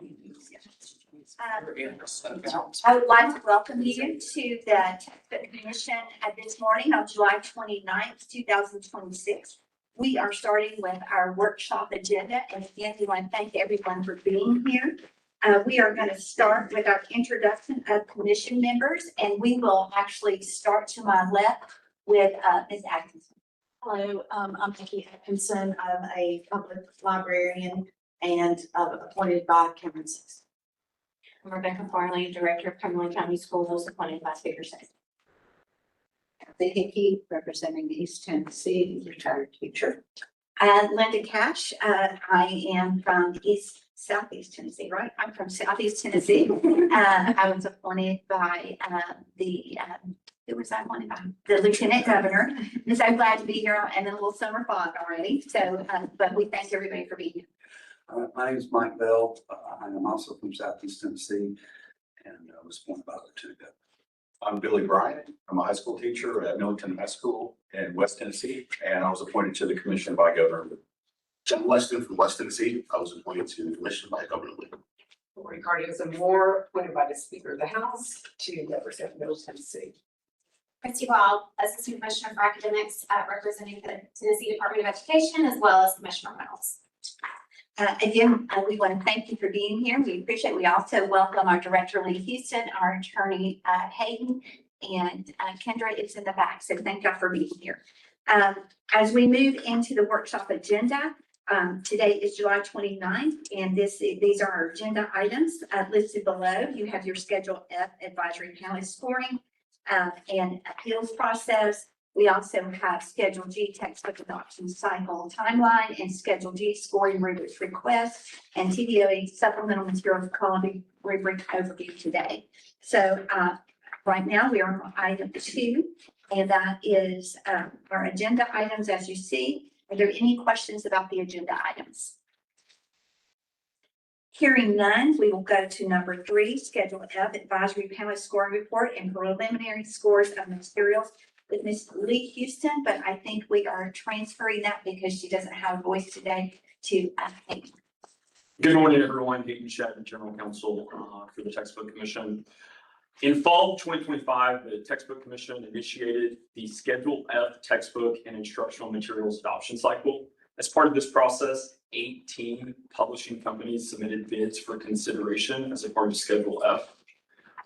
I would like to welcome you to the Textbook Commission this morning on July 29th, 2026. We are starting with our workshop agenda, and again, we want to thank everyone for being here. We are going to start with our introduction of commission members, and we will actually start to my left with Ms. Atkinson. Hello, I'm Vicki Atkinson. I'm a public librarian and appointed by Cameron Six. I'm Rebecca Farley, Director of Cumberland County Schools, appointed by Speaker Six. Kathy Hickey, representing East Tennessee, retired teacher. Linda Cash, I am from Southeast Tennessee, right? I'm from Southeast Tennessee. I was appointed by who was I appointed by? The Lieutenant Governor. I'm so glad to be here and a little summer fog already. So, but we thank everybody for being here. My name is Mike Bell. I am also from Southeast Tennessee and was appointed by the Lieutenant Governor. I'm Billy Bryant. I'm a high school teacher at Millington High School in West Tennessee, and I was appointed to the commission by Governor. John Weston from West Tennessee. I was appointed to the commission by Governor Lee. Lori Cardoza-Moore, appointed by the Speaker of the House to represent Middle Tennessee. Christy Ball, Assistant Commissioner for Academics, representing the Tennessee Department of Education, as well as Commissioner Reynolds. Again, we want to thank you for being here. We appreciate it. We also welcome our Director Lee Houston, our Attorney Hayden, and Kendra is in the back. So thank y'all for being here. As we move into the workshop agenda, today is July 29th, and these are our agenda items listed below. You have your Schedule F advisory panel scoring and appeals process. We also have Schedule G textbook adoption cycle timeline and Schedule G scoring rubrics requests and TDOE supplemental materials quality rubric overview today. So right now we are on item 2, and that is our agenda items as you see. Are there any questions about the agenda items? Hearing none, we will go to number 3, Schedule F advisory panel scoring report and preliminary scores of materials with Ms. Lee Houston, but I think we are transferring that because she doesn't have a voice today to Hayden. Good morning, everyone. Hayden Shedd, General Counsel for the Textbook Commission. In fall 2025, the Textbook Commission initiated the Schedule F textbook and instructional materials adoption cycle. As part of this process, 18 publishing companies submitted bids for consideration as a part of Schedule F.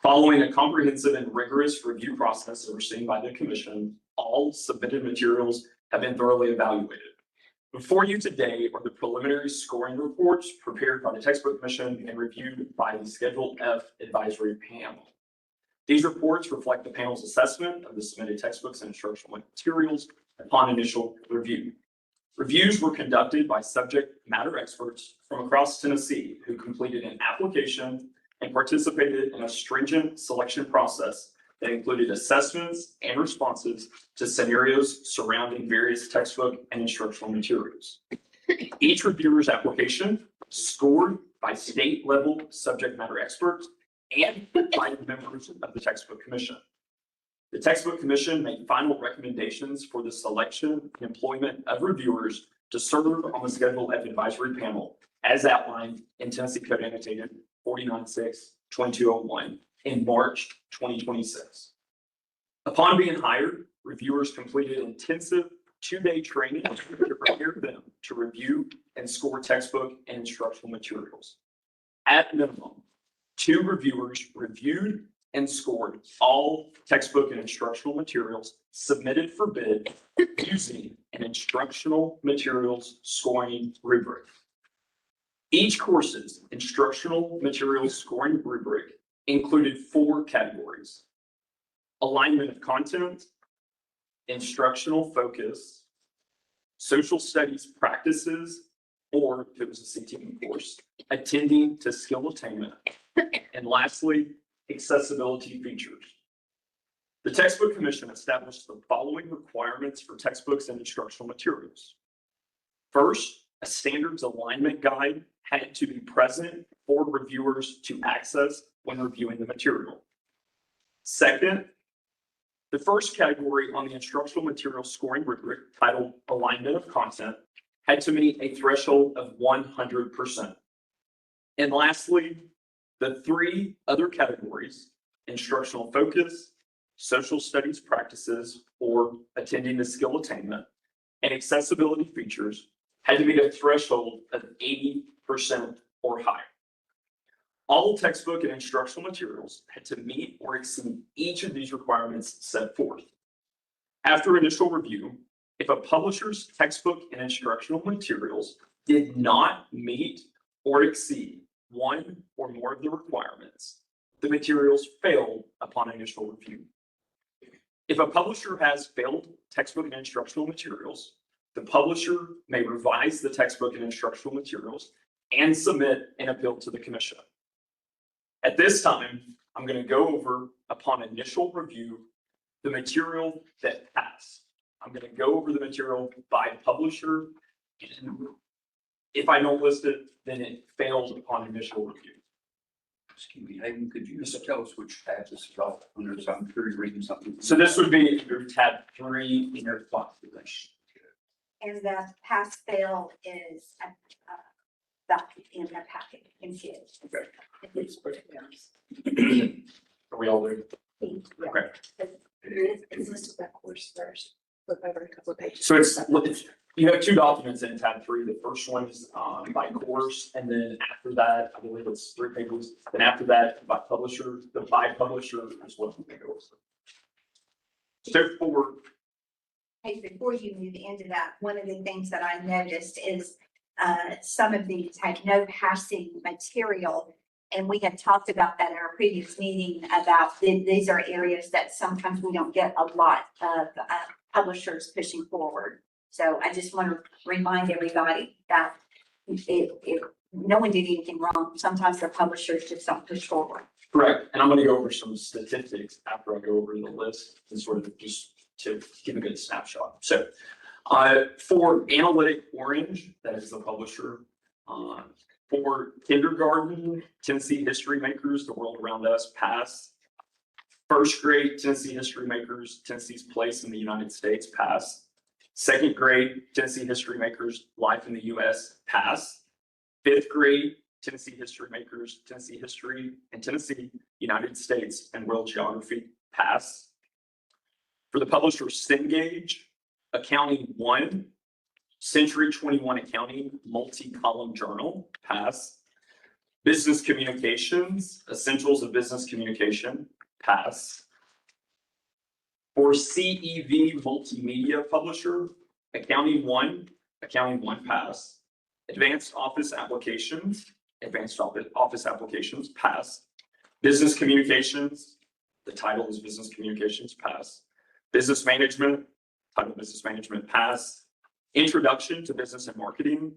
Following a comprehensive and rigorous review process overseen by the Commission, all submitted materials have been thoroughly evaluated. Before you today are the preliminary scoring reports prepared by the Textbook Commission and reviewed by the Schedule F advisory panel. These reports reflect the panel's assessment of the submitted textbooks and instructional materials upon initial review. Reviews were conducted by subject matter experts from across Tennessee who completed an application and participated in a stringent selection process that included assessments and responses to scenarios surrounding various textbook and instructional materials. Each reviewer's application scored by state-level subject matter experts and by members of the Textbook Commission. The Textbook Commission made final recommendations for the selection and employment of reviewers to serve on the Schedule F advisory panel as outlined in Tennessee Code Annotated 49-6-2201 in March 2026. Upon being hired, reviewers completed intensive 2-day training to prepare them to review and score textbook and instructional materials. At minimum, 2 reviewers reviewed and scored all textbook and instructional materials submitted for bid using an instructional materials scoring rubric. Each course's instructional materials scoring rubric included 4 categories: alignment of content, instructional focus, social studies practices, or if it was a CTE course, attending to skill attainment, and lastly, accessibility features. The Textbook Commission established the following requirements for textbooks and instructional materials. First, a standards alignment guide had to be present for reviewers to access when reviewing the material. Second, the first category on the instructional material scoring rubric, titled alignment of content, had to meet a threshold of 100%. And lastly, the three other categories, instructional focus, social studies practices, or attending the skill attainment, and accessibility features had to meet a threshold of 80% or higher. All textbook and instructional materials had to meet or exceed each of these requirements set forth. After initial review, if a publisher's textbook and instructional materials did not meet or exceed one or more of the requirements, the materials failed upon initial review. If a publisher has failed textbook and instructional materials, the publisher may revise the textbook and instructional materials and submit an appeal to the commission. At this time, I'm going to go over, upon initial review, the material that passed. I'm going to go over the material by publisher, and if I don't list it, then it fails upon initial review. Excuse me, Hayden, could you just tell us which tab this is off under? So I'm sure you're reading something. So this would be under tab 3 in your population. And the pass fail is that in the packet confused. Okay. It's Are we all there? Okay. It's listed by course first. Flip over a couple of pages. So it's, you have two documents in tab 3. The first one is by course, and then after that, I believe it's 3 pages. Then after that, by publisher, the by publisher is what we go over. So for Hey, before you move into that, one of the things that I noticed is some of these had no passing material. And we had talked about that in our previous meeting about these are areas that sometimes we don't get a lot of publishers pushing forward. So I just want to remind everybody that if no one did anything wrong, sometimes the publishers just don't push forward. correct, and I'm going to go over some statistics after I go over the list and sort of just to give a good snapshot. So for Analytic Orange, that is the publisher. For kindergarten, Tennessee History Makers, The World Around Us, pass. First grade, Tennessee History Makers, Tennessee's Place in the United States, pass. Second grade, Tennessee History Makers, Life in the U.S., pass. Fifth grade, Tennessee History Makers, Tennessee History and Tennessee, United States, and World Geography, pass. For the publisher Cengage, Accounting 1, Century 21 Accounting, Multi-Column Journal, pass. Business Communications, Essentials of Business Communication, pass. For CEV Multimedia Publisher, Accounting 1, pass. Advanced Office Applications, pass. Business Communications, the title is Business Communications, pass. Business Management, title Business Management, pass. Introduction to Business and Marketing,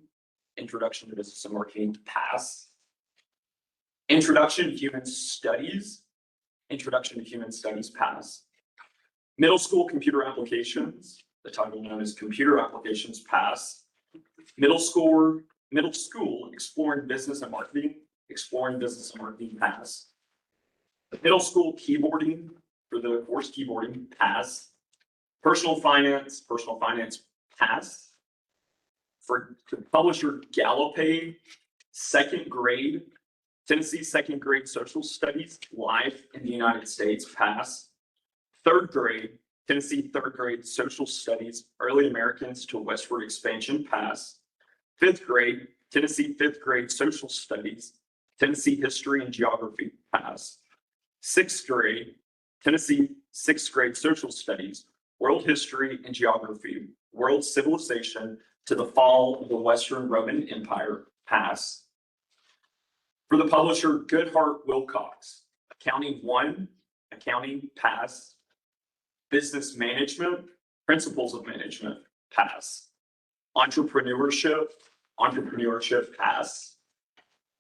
pass. Introduction to Human Studies, pass. Middle School Computer Applications, the title known as Computer Applications, pass. Middle School Exploring Business and Marketing, pass. Middle School Keyboarding for the course Keyboarding, pass. Personal Finance, pass. For the publisher Gallopay, second grade, Tennessee second grade Social Studies, Life in the United States, pass. Third grade, Tennessee third grade Social Studies, Early Americans to Westward Expansion, pass. Fifth grade, Tennessee fifth grade Social Studies, Tennessee History and Geography, pass. Sixth grade, Tennessee sixth grade Social Studies, World History and Geography, World Civilization to the Fall of the Western Roman Empire, pass. For the publisher Goodhart Wilcox, Accounting 1, pass. Business Management, Principles of Management, pass. Entrepreneurship, pass.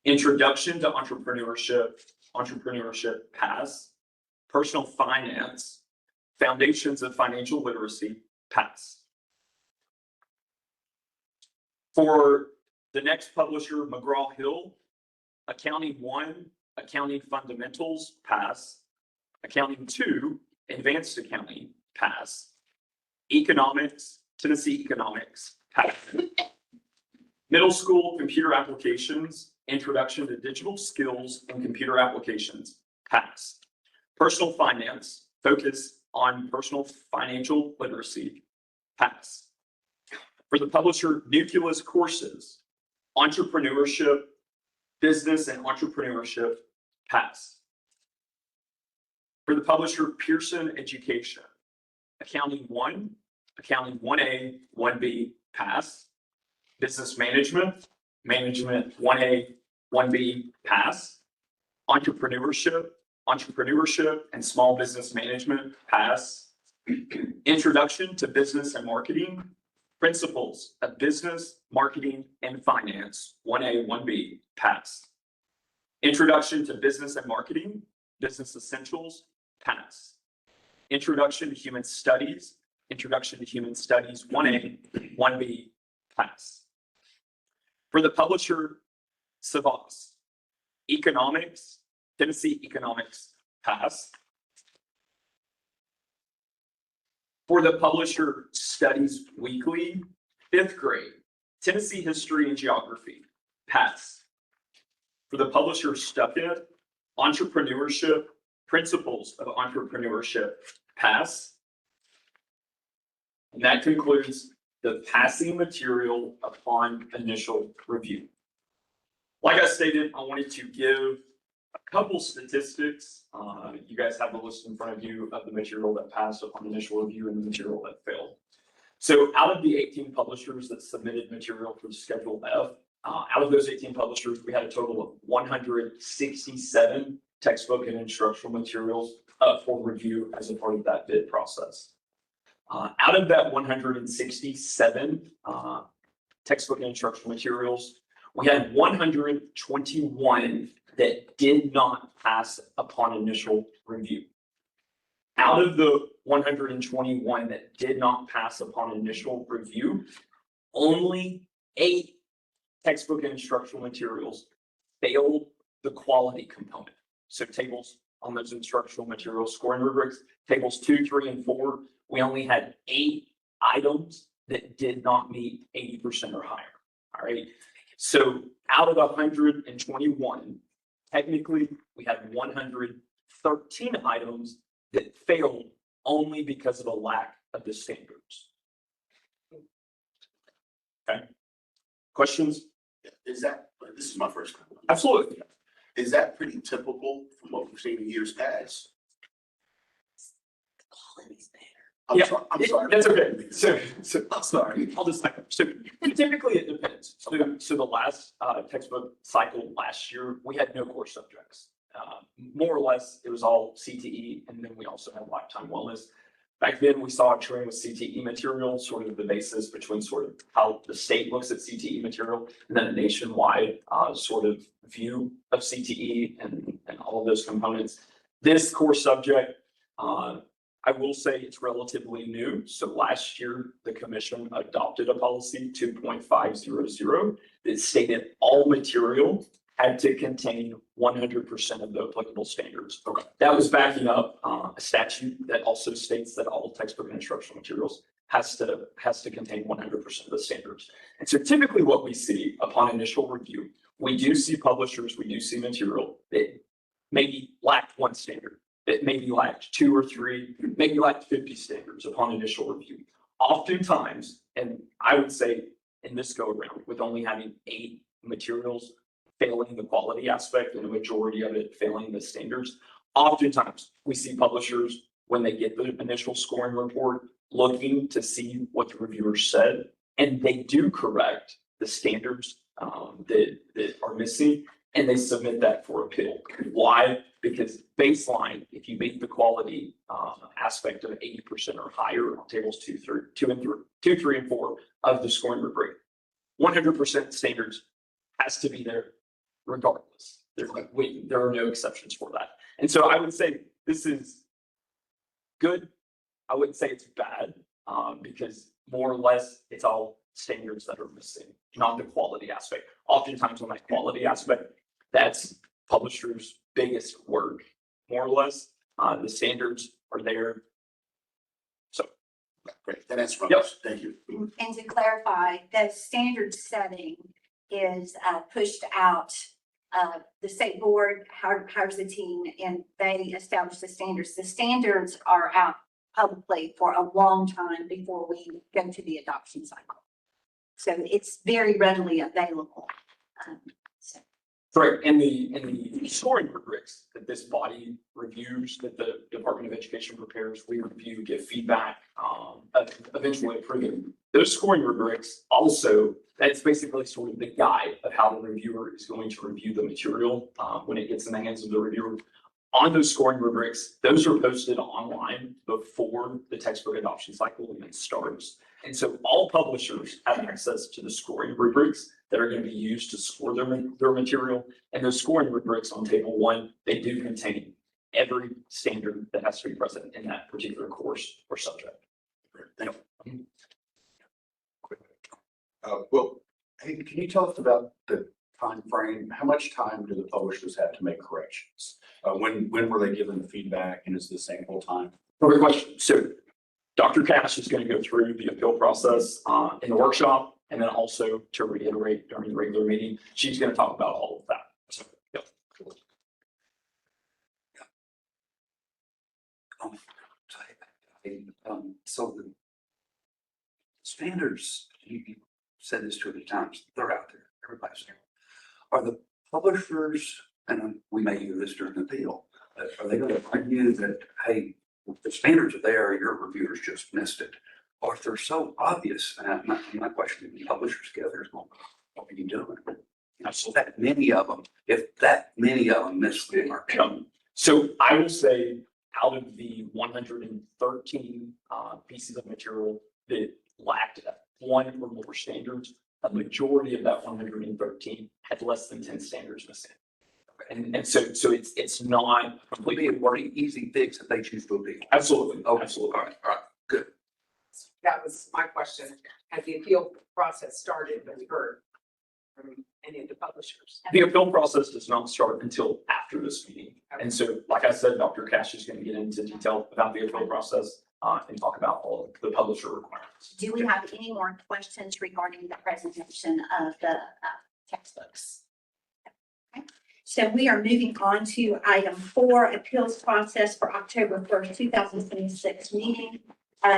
Introduction to Entrepreneurship, pass. Personal Finance, Foundations of Financial Literacy, pass. For the next publisher, McGraw-Hill, Accounting 1, Accounting Fundamentals, pass. Accounting 2, Advanced Accounting, pass. Economics, Tennessee Economics, pass. Middle School Computer Applications, Introduction to Digital Skills and Computer Applications, pass. Personal Finance, focus on personal financial literacy, pass. For the publisher Nucleus Courses, Entrepreneurship, Business and Entrepreneurship, pass. For the publisher Pearson Education, Accounting 1, Accounting 1A, 1B, pass. Business Management, Management 1A, 1B, pass. Entrepreneurship, Entrepreneurship and Small Business Management, pass. Introduction to Business and Marketing, Principles of Business, Marketing and Finance, 1A, 1B, pass. Introduction to Business and Marketing, Business Essentials, pass. Introduction to Human Studies, Introduction to Human Studies, 1A, 1B, pass. For the publisher Savas, Economics, Tennessee Economics, pass. For the publisher Studies Weekly, 5th grade, Tennessee History and Geography, pass. For the publisher Stuckett, Entrepreneurship, Principles of Entrepreneurship, pass. And that concludes the passing material upon initial review. Like I stated, I wanted to give a couple statistics. You guys have the list in front of you of the material that passed upon initial review and the material that failed. So out of the 18 publishers that submitted material for Schedule F, out of those 18 publishers, we had a total of 167 textbook and instructional materials up for review as a part of that bid process. Out of that 167 textbook and instructional materials, we had 121 that did not pass upon initial review. Out of the 121 that did not pass upon initial review, only 8 textbook and instructional materials failed the quality component. So tables on those instructional materials, scoring rubrics, tables 2, 3, and 4, we only had 8 items that did not meet 80% or higher. All right. So out of 121, technically we had 113 items that failed only because of a lack of the standards. Okay. Questions? Is that, this is my first time. Absolutely. Is that pretty typical from what we've seen in years past? I'm Yeah, sorry. That's okay. So I'm sorry. I'll just like, so typically it depends. So the last textbook cycle last year, we had no core subjects. More or less, it was all CTE, and then we also had lifetime wellness. Back then, we saw a trend with CTE material, sort of the basis between sort of how the state looks at CTE material, and then a nationwide sort of view of CTE and all of those components. This core subject, I will say it's relatively new. So last year, the commission adopted a policy 2.500 that stated all material had to contain 100% of the applicable standards. Okay. That was backing up a statute that also states that all textbook and instructional materials has to contain 100% of the standards. And so typically what we see upon initial review, we do see publishers, we do see material that maybe lacked 1 standard, that maybe lacked 2 or 3, maybe lacked 50 standards upon initial review. Oftentimes, and I would say in this go around, with only having 8 materials failing the quality aspect and a majority of it failing the standards, oftentimes we see publishers, when they get the initial scoring report, looking to see what the reviewer said, and they do correct the standards that are missing, and they submit that for appeal. Why? Because baseline, if you meet the quality aspect of 80% or higher on tables 2, 3, and 4 of the scoring rubric, 100% standards has to be there regardless. There are no exceptions for that. And so I would say this is good. I wouldn't say it's bad because more or less it's all standards that are missing, not the quality aspect. Oftentimes on that quality aspect, that's publishers' biggest work, more or less. The standards are there. So. Great, that answers my Yep. question. Thank you. And to clarify, the standard setting is pushed out The state board hires the team and they establish the standards. The standards are out publicly for a long time before we go to the adoption cycle. So it's very readily available. So Correct, and the scoring rubrics that this body reviews, that the Department of Education prepares, we review, give feedback, eventually approve it. Those scoring rubrics also, that's basically sort of the guide of how the reviewer is going to review the material, when it gets in the hands of the reviewer. On those scoring rubrics, those are posted online before the textbook adoption cycle even starts. And so all publishers have access to the scoring rubrics that are going to be used to score their material. And those scoring rubrics on table 1, they do contain every standard that has to be present in that particular course or subject. Thank you. Well, hey, can you tell us about the time frame? How much time do the publishers have to make corrections? When were they given the feedback, and is it the same whole time? Perfect question. So Dr. Cash is going to go through the appeal process in the workshop, and then also to reiterate during the regular meeting. She's going to talk about all of that. So, yeah. So the standards, you said this too many times, they're out there, everybody's there. Are the publishers, and we may hear this during the appeal, but are they gonna argue that, hey, the standards are there, your reviewers just missed it? Or if they're so obvious, and my question, the publishers together is, well, what are you doing? So that many of them, if that many of them miss the mark. So I will say out of the 113 pieces of material that lacked one or more standards, a majority of that 113 had less than 10 standards missing. And so it's not Would be a very easy fix if they choose to appeal. absolutely. Okay. Absolutely. All right, good. That was my question. Has the appeal process started, have you heard from any of the publishers? The appeal process does not start until after this meeting. And so, like I said, Dr. Cash is going to get into detail about the appeal process and talk about all of the publisher requirements. do we have any more questions regarding the presentation of the textbooks? Okay. So we are moving on to item 4, appeals process for October 1st, 2026 meeting.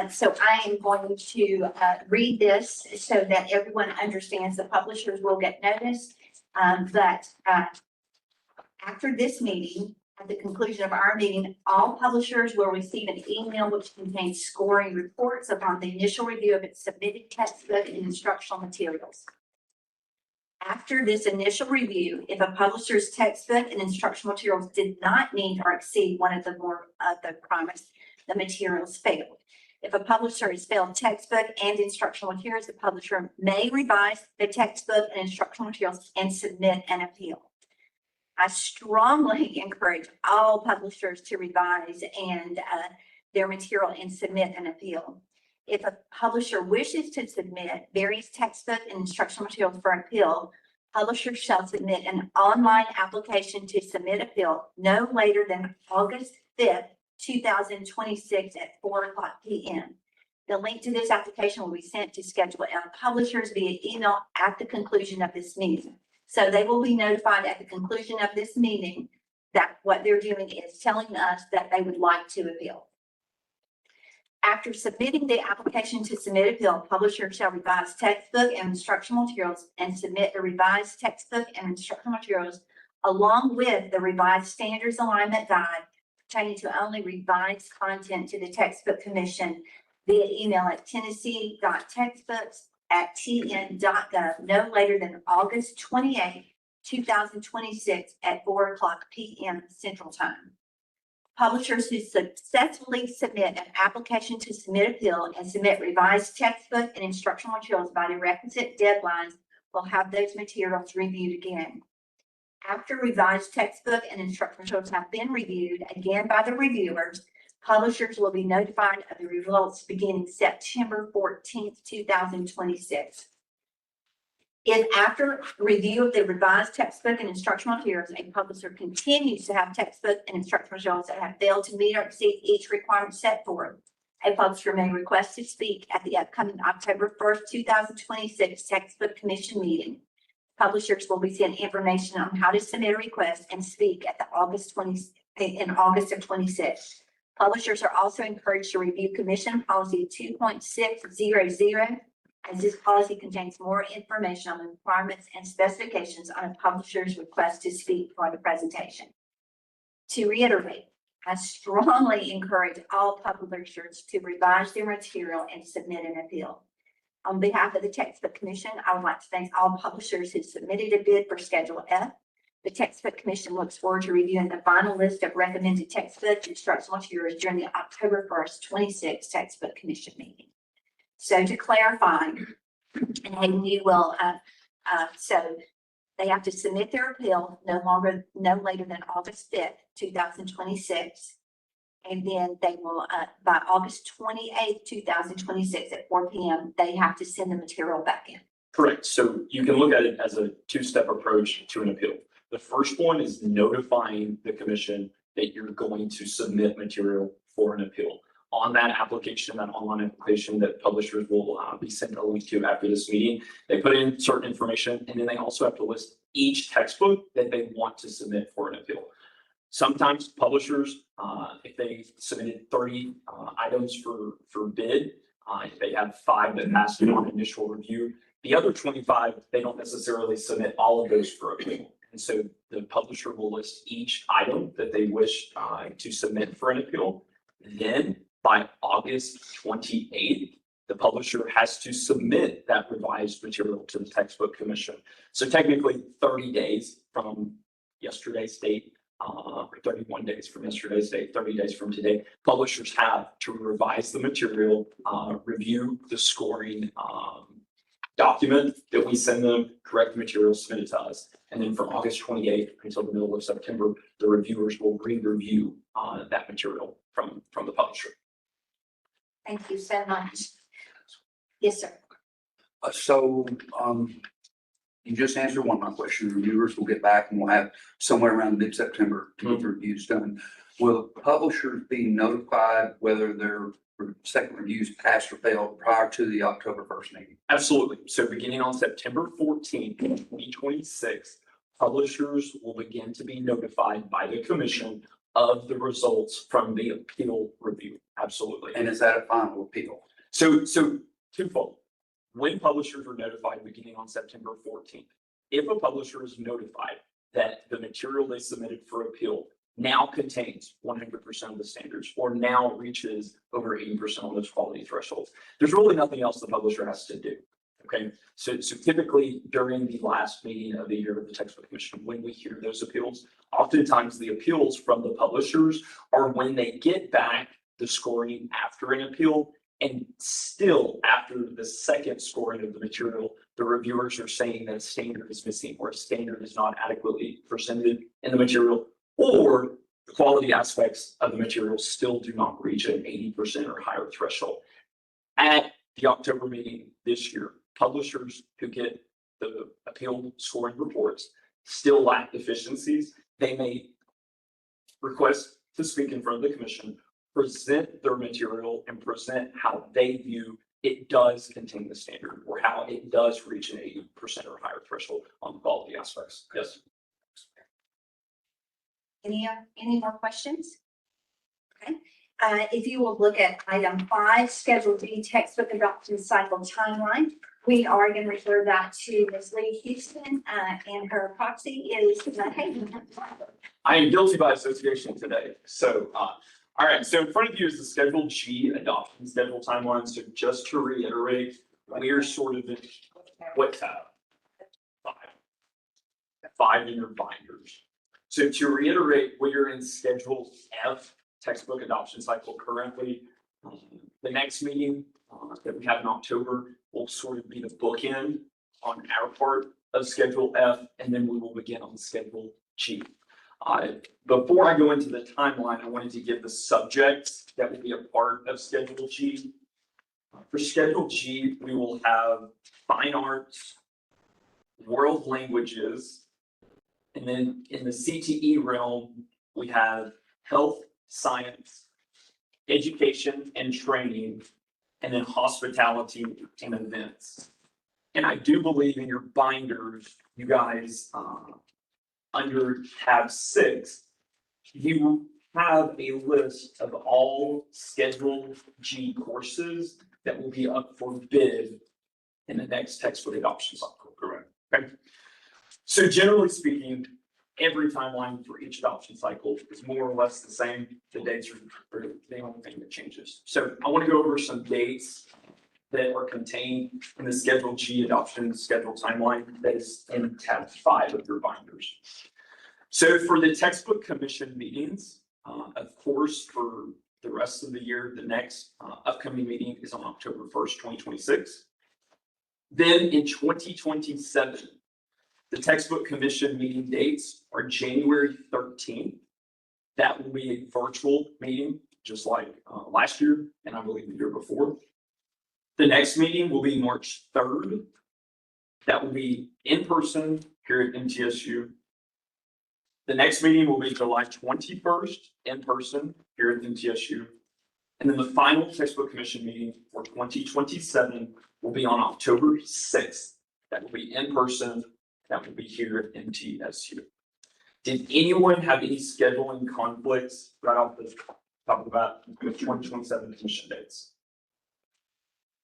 So I am going to read this so that everyone understands the publishers will get notice. After this meeting, at the conclusion of our meeting, all publishers will receive an email which contains scoring reports upon the initial review of its submitted textbook and instructional materials. After this initial review, if a publisher's textbook and instructional materials did not meet or exceed one of the more of the promised, the materials failed. If a publisher has failed textbook and instructional materials, the publisher may revise the textbook and instructional materials and submit an appeal. I strongly encourage all publishers to revise and their material and submit an appeal. If a publisher wishes to submit various textbook and instructional materials for appeal, publishers shall submit an online application to submit appeal no later than August 5th, 2026 at 4:00 p.m. The link to this application will be sent to Schedule L publishers via email at the conclusion of this meeting. So they will be notified at the conclusion of this meeting that what they're doing is telling us that they would like to appeal. After submitting the application to submit appeal, publisher shall revise textbook and instructional materials and submit the revised textbook and instructional materials along with the revised standards alignment guide pertaining to only revised content to the textbook commission via email at tennessee.textbooks@tn.gov no later than August 28th, 2026 at 4:00 p.m. Central Time. Publishers who successfully submit an application to submit appeal and submit revised textbook and instructional materials by the requisite deadlines will have those materials reviewed again. After revised textbook and instructional materials have been reviewed again by the reviewers, publishers will be notified of the results beginning September 14th, 2026. If after review of the revised textbook and instructional materials, a publisher continues to have textbook and instructional materials that have failed to meet or exceed each requirement set forth, a publisher may request to speak at the upcoming October 1st, 2026 textbook commission meeting. Publishers will be sent information on how to submit a request and speak at the in August of 26. Publishers are also encouraged to review Commission Policy 2.600, as this policy contains more information on the requirements and specifications on a publisher's request to speak for the presentation. To reiterate, I strongly encourage all publishers to revise their material and submit an appeal. On behalf of the Textbook Commission, I would like to thank all publishers who submitted a bid for Schedule F. The Textbook Commission looks forward to reviewing the final list of recommended textbook instructional materials during the October 1st, 26 Textbook Commission meeting. So to clarify, and Hayden, you will, so they have to submit their appeal no later than August 5th, 2026. And then they will, by August 28th, 2026 at 4 p.m., they have to send the material back in. Correct. So you can look at it as a two-step approach to an appeal. The first one is notifying the commission that you're going to submit material for an appeal. On that application, that online application that publishers will be sent a link to after this meeting, they put in certain information, and then they also have to list each textbook that they want to submit for an appeal. Sometimes publishers, if they submitted 30 items for bid, if they have 5 that pass through an initial review, the other 25, they don't necessarily submit all of those for appeal. And so the publisher will list each item that they wish to submit for an appeal. Then by August 28th, the publisher has to submit that revised material to the Textbook Commission. So technically 30 days from yesterday's date, or 31 days from yesterday's date, 30 days from today, publishers have to revise the material, review the scoring document that we send them, correct material submitted to us. And then from August 28th until the middle of September, the reviewers will re-review that material from the publisher. Thank you so much. Yes, sir. You just answered one of my questions. Reviewers will get back and we'll have somewhere around mid-September to get the reviews done. Will publishers be notified whether their second reviews passed or failed prior to the October 1st meeting? Absolutely. So beginning on September 14th, 2026, publishers will begin to be notified by the commission of the results from the appeal review. Absolutely. And is that a final appeal? So twofold. When publishers are notified beginning on September 14th, if a publisher is notified that the material they submitted for appeal now contains 100% of the standards or now reaches over 80% of those quality thresholds, there's really nothing else the publisher has to do. Okay, so typically during the last meeting of the year of the Textbook Commission, when we hear those appeals, oftentimes the appeals from the publishers are when they get back the scoring after an appeal. And still, after the second scoring of the material, the reviewers are saying that a standard is missing or a standard is not adequately presented in the material, or the quality aspects of the material still do not reach an 80% or higher threshold. At the October meeting this year, publishers who get the appeal scoring reports still lack deficiencies. They may request to speak in front of the commission, present their material, and present how they view it does contain the standard or how it does reach an 80% or higher threshold on the quality aspects. Yes. Any more questions? Okay. If you will look at item 5, Schedule D, textbook adoption cycle timeline, we are going to refer that to Ms. Lee Houston, and her proxy is Hayden. I am guilty by association today. So, all right. So in front of you is the Schedule G adoption schedule timeline. So just to reiterate, we are sort of in what tab? 5 in your binders. So to reiterate, we are in Schedule F, textbook adoption cycle currently. The next meeting that we have in October will sort of be the bookend on our part of Schedule F, and then we will begin on Schedule G. Before I go into the timeline, I wanted to give the subjects that will be a part of Schedule G. For Schedule G, we will have fine arts, world languages, and then in the CTE realm, we have health, science, education and training, and then hospitality and events. And I do believe in your binders, you guys, under tab 6, you have a list of all Schedule G courses that will be up for bid in the next textbook adoption cycle. Correct. Okay. So generally speaking, every timeline for each adoption cycle is more or less the same. The dates are the only thing that changes. So I want to go over some dates that are contained in the Schedule G adoption schedule timeline that is in tab 5 of your binders. So for the textbook commission meetings, of course, for the rest of the year, the next upcoming meeting is on October 1st, 2026. Then in 2027, the textbook commission meeting dates are January 13th. That will be a virtual meeting, just like last year, and I believe the year before. The next meeting will be March 3rd. That will be in person here at MTSU. The next meeting will be July 21st, in person here at MTSU. And then the final textbook commission meeting for 2027 will be on October 6th. That will be in person. That will be here at MTSU. Did anyone have any scheduling conflicts right off the top of the bat with 2027 commission dates?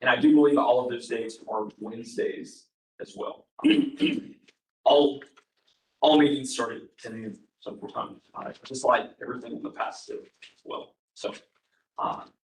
And I do believe all of those dates are Wednesdays as well. All meetings started at 10 a.m. Central Time, just like everything in the past did as well. So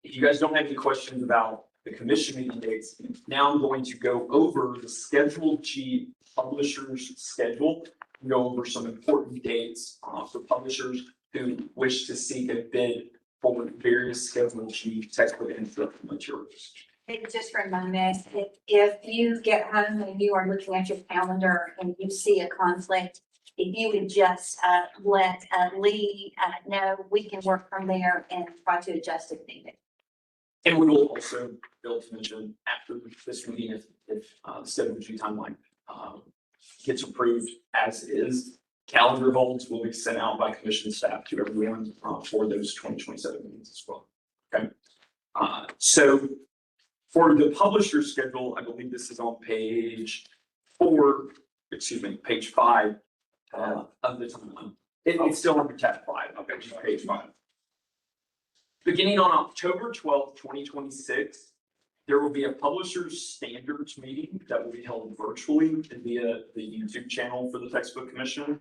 if you guys don't have any questions about the commission meeting dates, now I'm going to go over the Schedule G publishers schedule, and go over some important dates for publishers who wish to seek a bid for various Schedule G textbook and instructional materials. It just remind us, if you get home and you are looking at your calendar and you see a conflict, if you would just let Lee know, we can work from there and try to adjust if needed. And we will also be able to mention after this meeting, if the Schedule G timeline gets approved as is, calendar holds will be sent out by commission staff to everyone for those 2027 meetings as well. Okay. So for the publisher schedule, I believe this is on page 5 of the timeline. It's still under tab 5. Okay, just page 5. Beginning on October 12th, 2026, there will be a publisher's standards meeting that will be held virtually via the YouTube channel for the Textbook Commission.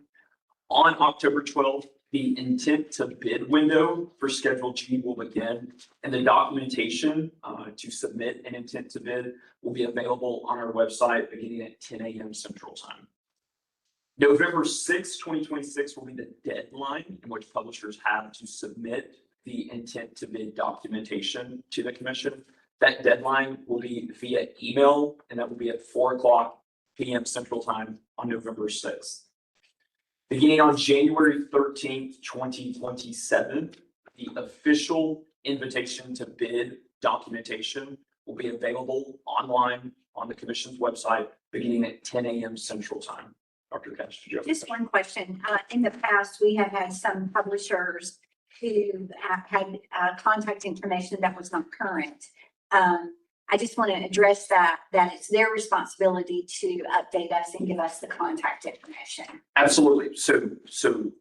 On October 12th, the intent to bid window for Schedule G will begin, and the documentation to submit an intent to bid will be available on our website beginning at 10 a.m. Central Time. November 6th, 2026 will be the deadline in which publishers have to submit the intent to bid documentation to the commission. That deadline will be via email, and that will be at 4:00 p.m. Central Time on November 6th. Beginning on January 13th, 2027, the official invitation to bid documentation will be available online on the commission's website beginning at 10 a.m. Central Time. Dr. Cash, did you have a Just question? one question. In the past, we have had some publishers who had contact information that was not current. I just want to address that it's their responsibility to update us and give us the contact information. Absolutely. So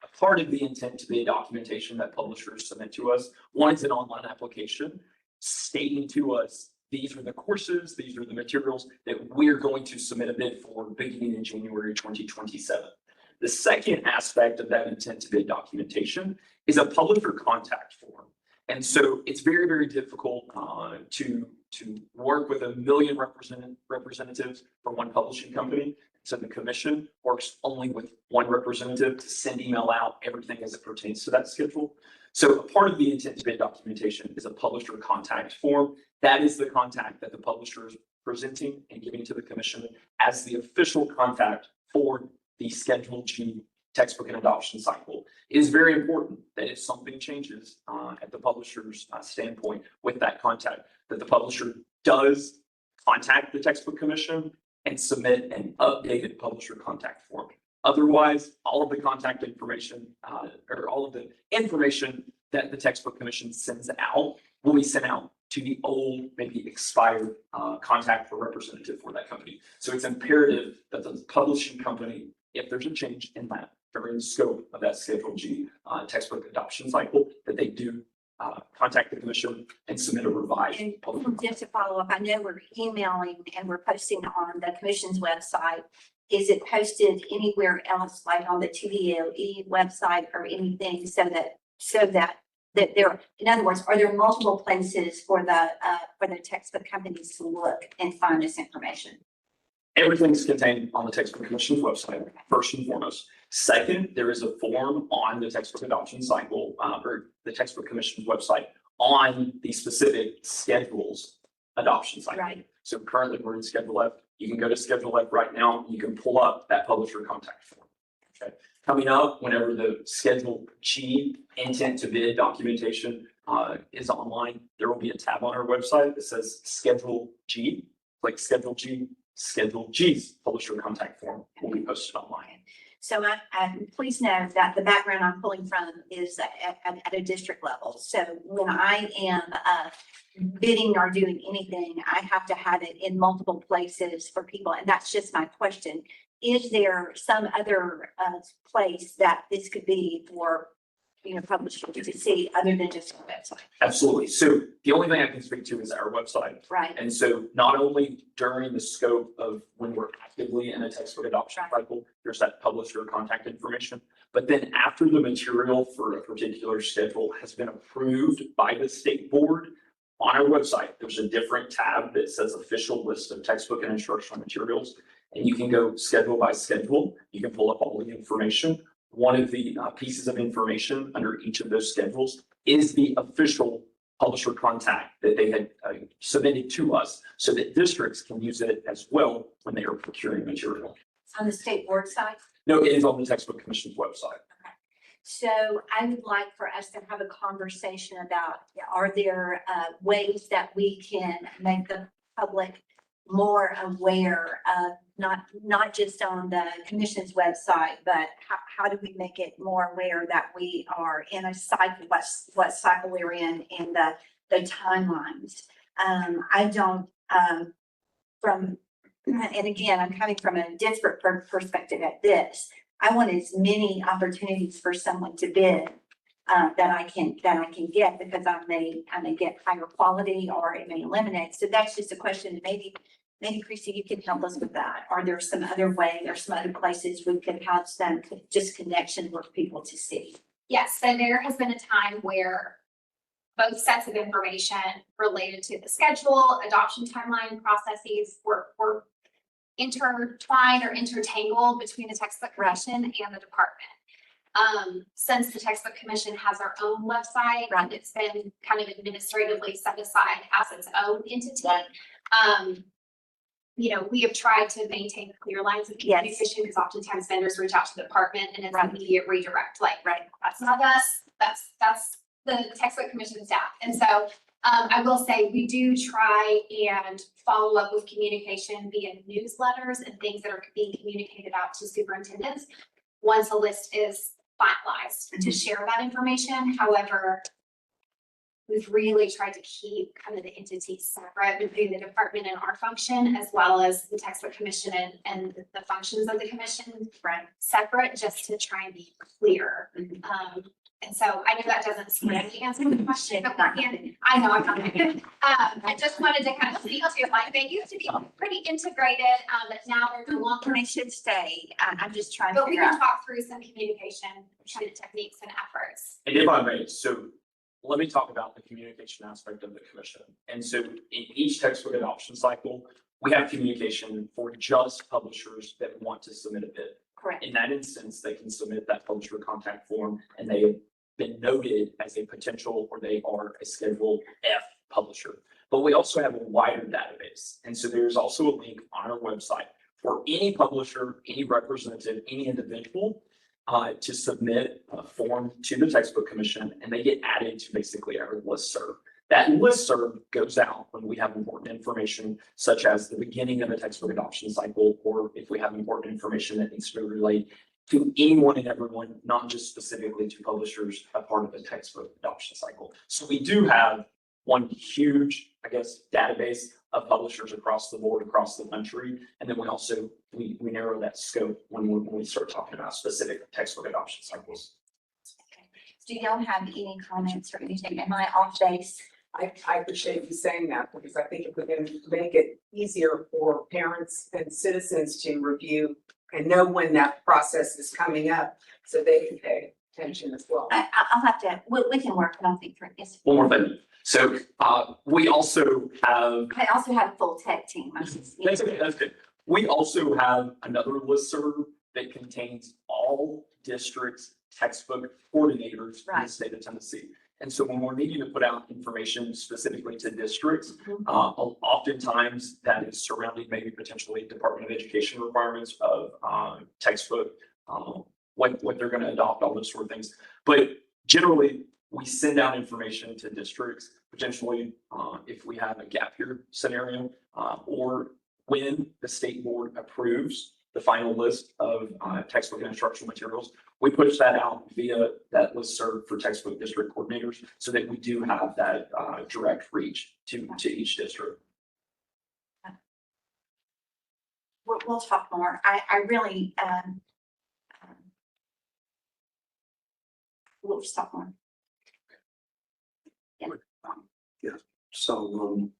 a part of the intent to bid documentation that publishers submit to us, one is an online application stating to us, these are the courses, these are the materials that we're going to submit a bid for beginning in January 2027. The second aspect of that intent to bid documentation is a publisher contact form. And so it's very, very difficult to work with 1 million representatives for one publishing company. So the commission works only with one representative to send email out everything as it pertains to that schedule. So a part of the intent to bid documentation is a publisher contact form. That is the contact that the publisher is presenting and giving to the commission as the official contact for the Schedule G textbook and adoption cycle. It is very important that if something changes at the publisher's standpoint with that contact, that the publisher does contact the textbook commission and submit an updated publisher contact form. Otherwise, all of the contact information or all of the information that the textbook commission sends out will be sent out to the old, maybe expired contact or representative for that company. So it's imperative that the publishing company, if there's a change in that during the scope of that Schedule G textbook adoption cycle, that they do contact the commission and submit a revised. And public just to follow up, I know we're emailing and we're posting on the commission's website. Is it posted anywhere else, like on the TDLE website or anything, so that there, in other words, are there multiple places for the textbook companies to look and find this information? Everything's contained on the textbook commission's website, first and foremost. Second, there is a form on the textbook adoption cycle, or the textbook commission's website on the specific schedules adoption cycle. Right. So currently we're in Schedule F. You can go to Schedule F right now. You can pull up that publisher contact form. Okay. Coming up, whenever the Schedule G intent to bid documentation is online, there will be a tab on our website that says Schedule G. Click Schedule G. Schedule G's publisher contact form will be posted online. So I please know that the background I'm pulling from is at a district level. So when I am bidding or doing anything, I have to have it in multiple places for people. And that's just my question. Is there some other place that this could be for, publishers to see other than just our website? Absolutely. So the only thing I can speak to is our website. Right. And so not only during the scope of when we're actively in a textbook adoption Right. cycle, there's that publisher contact information. But then after the material for a particular schedule has been approved by the state board, on our website, there's a different tab that says official list of textbook and instructional materials. And you can go schedule by schedule. You can pull up all the information. One of the pieces of information under each of those schedules is the official publisher contact that they had submitted to us so that districts can use it as well when they are procuring material. On the state board side? No, it is on the textbook commission's website. So I would like for us to have a conversation about, are there ways that we can make the public more aware of not just on the commission's website, but how do we make it more aware that we are in a cycle, what cycle we're in and the timelines. I don't, and again, I'm coming from a district perspective at this. I want as many opportunities for someone to bid that I can get, because I may get higher quality or it may eliminate. So that's just a question. Maybe Chrissy, you can help us with that. Are there some other way or some other places we could have some just connection for people to see? Yes, so there has been a time where both sets of information related to the schedule, adoption timeline processes were intertwined or intertangled between the textbook commission and the department. Since the textbook commission has our own website, and it's been kind of administratively set aside as its own entity. We have tried to maintain clear lines of communication because oftentimes vendors reach out to the department and it's an immediate redirect, that's not us, that's the textbook commission staff. And so I will say we do try and follow up with communication via newsletters and things that are being communicated out to superintendents once a list is finalized to share that information. However, we've really tried to keep kind of the entities separate between the department and our function, as well as the textbook commission and the functions of the commission separate, just to try and be clear. And so I know that doesn't squarely answer the question, but I know I'm not. I just wanted to kind of speak to, they used to be pretty integrated, but now they're no longer. They should stay. I'm just trying to But we figure out. can talk through some communication techniques and efforts. And if I may, so let me talk about the communication aspect of the commission. And so in each textbook adoption cycle, we have communication for just publishers that want to submit a bid. Correct. In that instance, they can submit that publisher contact form and they have been noted as a potential, or they are a Schedule F publisher. But we also have a wider database. And so there's also a link on our website for any publisher, any representative, any individual to submit a form to the textbook commission, and they get added to basically our listserv. That listserv goes out when we have important information, such as the beginning of the textbook adoption cycle, or if we have important information that needs to be relayed to anyone and everyone, not just specifically to publishers, a part of the textbook adoption cycle. So we do have one huge, I guess, database of publishers across the board, across the country. And then we also, we narrow that scope when we start talking about specific textbook adoption cycles. Do y'all have any comments or anything? Am I off base? I appreciate you saying that because I think if we can make it easier for parents and citizens to review and know when that process is coming up, so they can pay attention as well. I'll have to, we can work, I don't think, for this. One more thing. So, we also have I also have a full tech team. That's okay, that's good. We also have another listserv that contains all districts' textbook coordinators in the Right. state of Tennessee. And so when we're needing to put out information specifically to districts, Mhm. oftentimes that is surrounding maybe potentially Department of Education requirements of textbook, what they're going to adopt, all those sort of things. But generally, we send out information to districts, potentially if we have a gap year scenario, or when the state board approves the final list of textbook and instructional materials, we push that out via that listserv for textbook district coordinators so that we do have that direct reach to each district. We'll talk more. I really, we'll just talk more. So,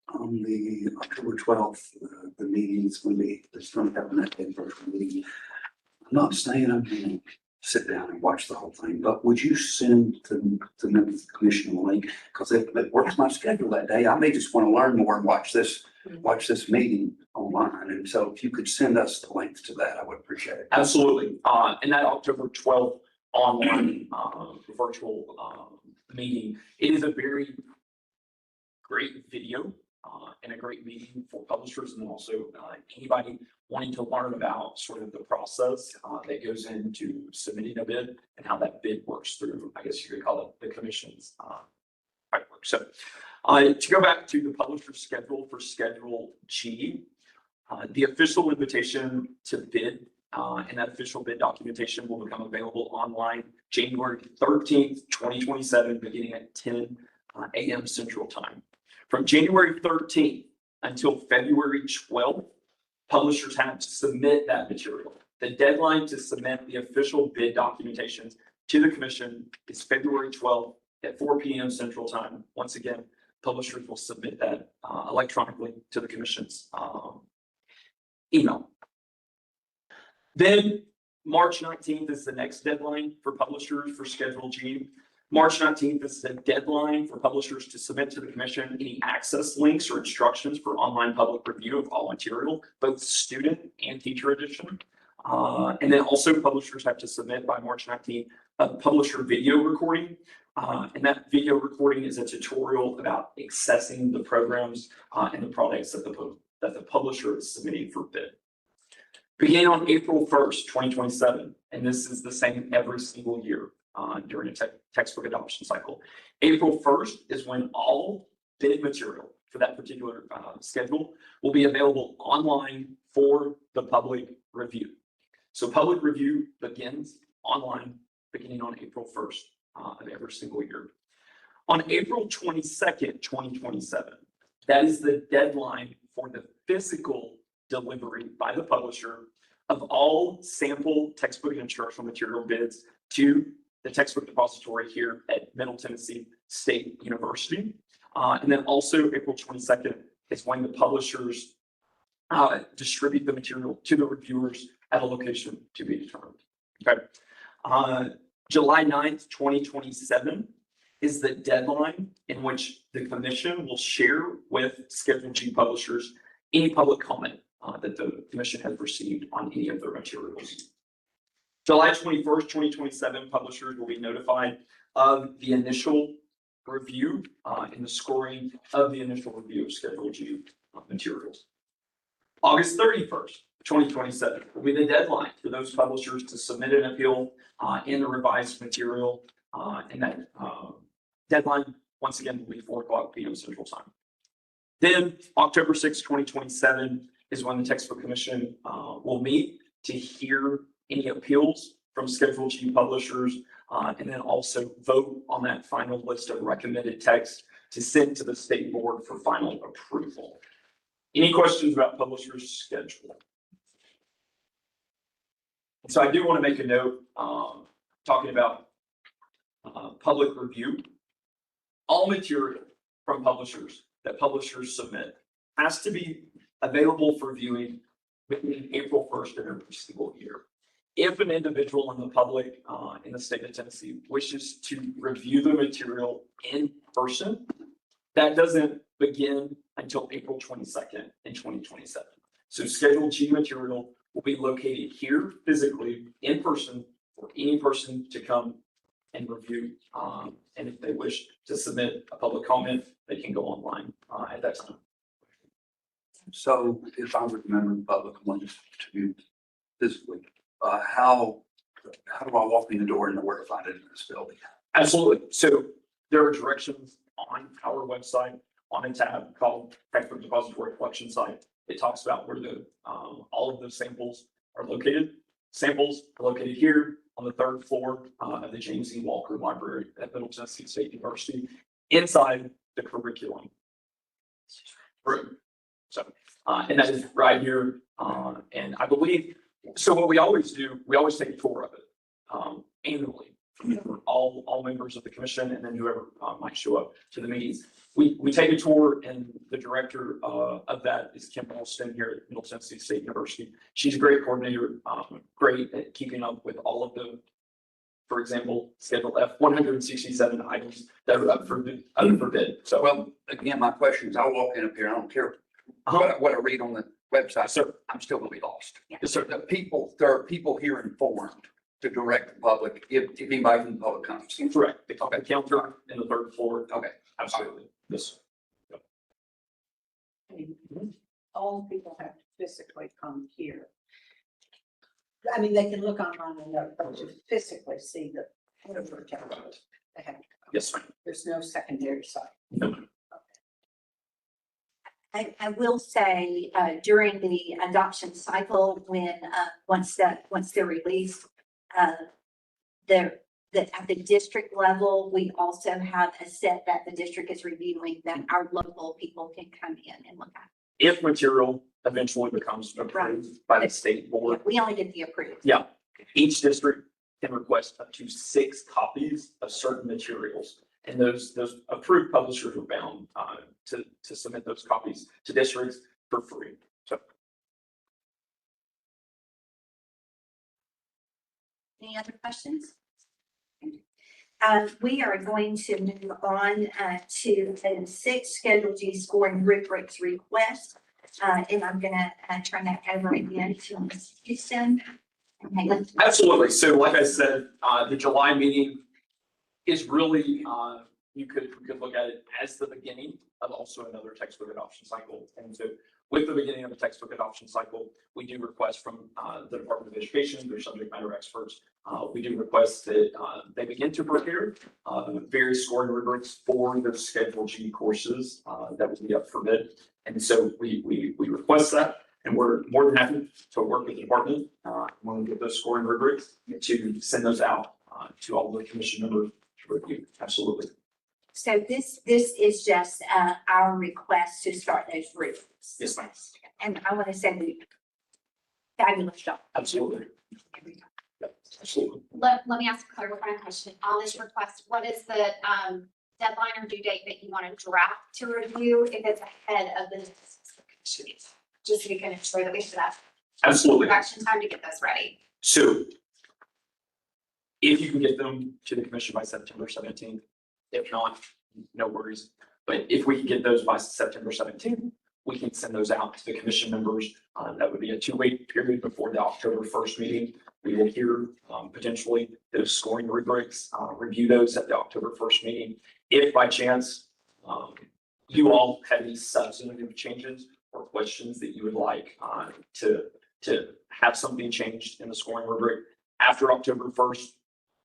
on the October 12th, the meeting's going to be, it's going to happen that day first meeting. I'm not saying I'm going to sit down and watch the whole thing, but would you send to the members of the commission a link? Because it works my schedule that day. I may just want to learn more and watch this meeting online. And so if you could send us the links to that, I would appreciate it. Absolutely. And that October 12th online virtual meeting, it is a very great video and a great meeting for publishers and also anybody wanting to learn about sort of the process that goes into submitting a bid and how that bid works through, I guess you could call it the commission's framework. So to go back to the publisher's schedule for Schedule G, the official invitation to bid and that official bid documentation will become available online January 13th, 2027, beginning at 10 a.m. Central Time. From January 13th until February 12th, publishers have to submit that material. The deadline to submit the official bid documentations to the commission is February 12th at 4 p.m. Central Time. Once again, publishers will submit that electronically to the commission's email. Then March 19th is the next deadline for publishers for Schedule G. March 19th is the deadline for publishers to submit to the commission any access links or instructions for online public review of all material, both student and teacher edition. And then also publishers have to submit by March 19th a publisher video recording. And that video recording is a tutorial about accessing the programs and the products that the publisher is submitting for bid. Beginning on April 1st, 2027, and this is the same every single year during a textbook adoption cycle. April 1st is when all bid material for that particular schedule will be available online for the public review. So public review begins online beginning on April 1st of every single year. On April 22nd, 2027, that is the deadline for the physical delivery by the publisher of all sample textbook and instructional material bids to the textbook depository here at Middle Tennessee State University. And then also April 22nd is when the publishers distribute the material to the reviewers at a location to be determined. Okay. July 9th, 2027 is the deadline in which the commission will share with Schedule G publishers any public comment that the commission has received on any of their materials. July 21st, 2027, publishers will be notified of the initial review and the scoring of the initial review of Schedule G materials. August 31st, 2027 will be the deadline for those publishers to submit an appeal in the revised material. And that deadline, once again, will be 4 p.m. Central Time. Then October 6th, 2027 is when the Textbook Commission will meet to hear any appeals from Schedule G publishers and then also vote on that final list of recommended text to send to the state board for final approval. Any questions about publisher's schedule? So I do want to make a note, talking about public review. All material from publishers that publishers submit has to be available for viewing between April 1st of every single year. If an individual in the public in the state of Tennessee wishes to review the material in person, that doesn't begin until April 22nd in 2027. So Schedule G material will be located here physically in person for any person to come and review. And if they wish to submit a public comment, they can go online at that time. So if I were a member of the public, I wanted to physically, how do I walk in the door and know where to find it in this building? Absolutely. So there are directions on our website on a tab called Textbook Depository Collection Site. It talks about where the all of those samples are located. Samples are located here on the 3rd floor of the James E. Walker Library at Middle Tennessee State University, inside the curriculum room. So, and that is right here. And I believe, so what we always do, we always take a tour of it annually for all members of the commission, and then whoever might show up to the meetings. We take a tour, and the director of that is Kim Alston here at Middle Tennessee State University. She's a great coordinator, great at keeping up with all of the, for example, Schedule F, 167 items that are up for bid. So, Well, again, my question is, I'll walk in up here, I don't care what I read on the website, sir, I'm still gonna be lost. yes, sir. There are people here informed to direct the public if anybody from the public comes. Correct. The counter in the 3rd floor. Okay. Absolutely. Yes. All people have to physically come here. I mean, they can look online and know, but to physically see the whatever calendar, they have to come. Yes, ma'am. There's no secondary site. No. I will say, during the adoption cycle, when, once they're released, at the district level, we also have a set that the district is reviewing that our local people can come in and look at. If material eventually becomes approved by the state board, We only get the approved. yeah, each district can request up to 6 copies of certain materials. And those approved publishers are bound to submit those copies to districts for free. So Any other questions? We are going to move on to item 6, Schedule G scoring rubrics request. And I'm gonna turn that over again to Ms. Houston. Okay. absolutely. So like I said, the July meeting is really, you could look at it as the beginning of also another textbook adoption cycle. And so with the beginning of the textbook adoption cycle, we do request from the Department of Education, their subject matter experts, we do request that they begin to prepare various scoring rubrics for the Schedule G courses that will be up for bid. And so we request that, and we're more than happy to work with the department when we get those scoring rubrics to send those out to all the commission members to review. Absolutely. So this is just our request to start those rubrics. Yes, ma'am. And I want to say we fabulous job. Absolutely. Yep, absolutely. Let me ask a clarifying question. On this request, what is the deadline or due date that you want to draft to review if it's ahead of the commission? Just so we can ensure that we should have Absolutely. production time to get those ready. So if you can get them to the commission by September 17th, if not, no worries. But if we can get those by September 17th, we can send those out to the commission members. That would be a 2-week period before the October 1st meeting. We will hear potentially those scoring rubrics, review those at the October 1st meeting. If by chance you all have any substantive changes or questions that you would like to have something changed in the scoring rubric after October 1st,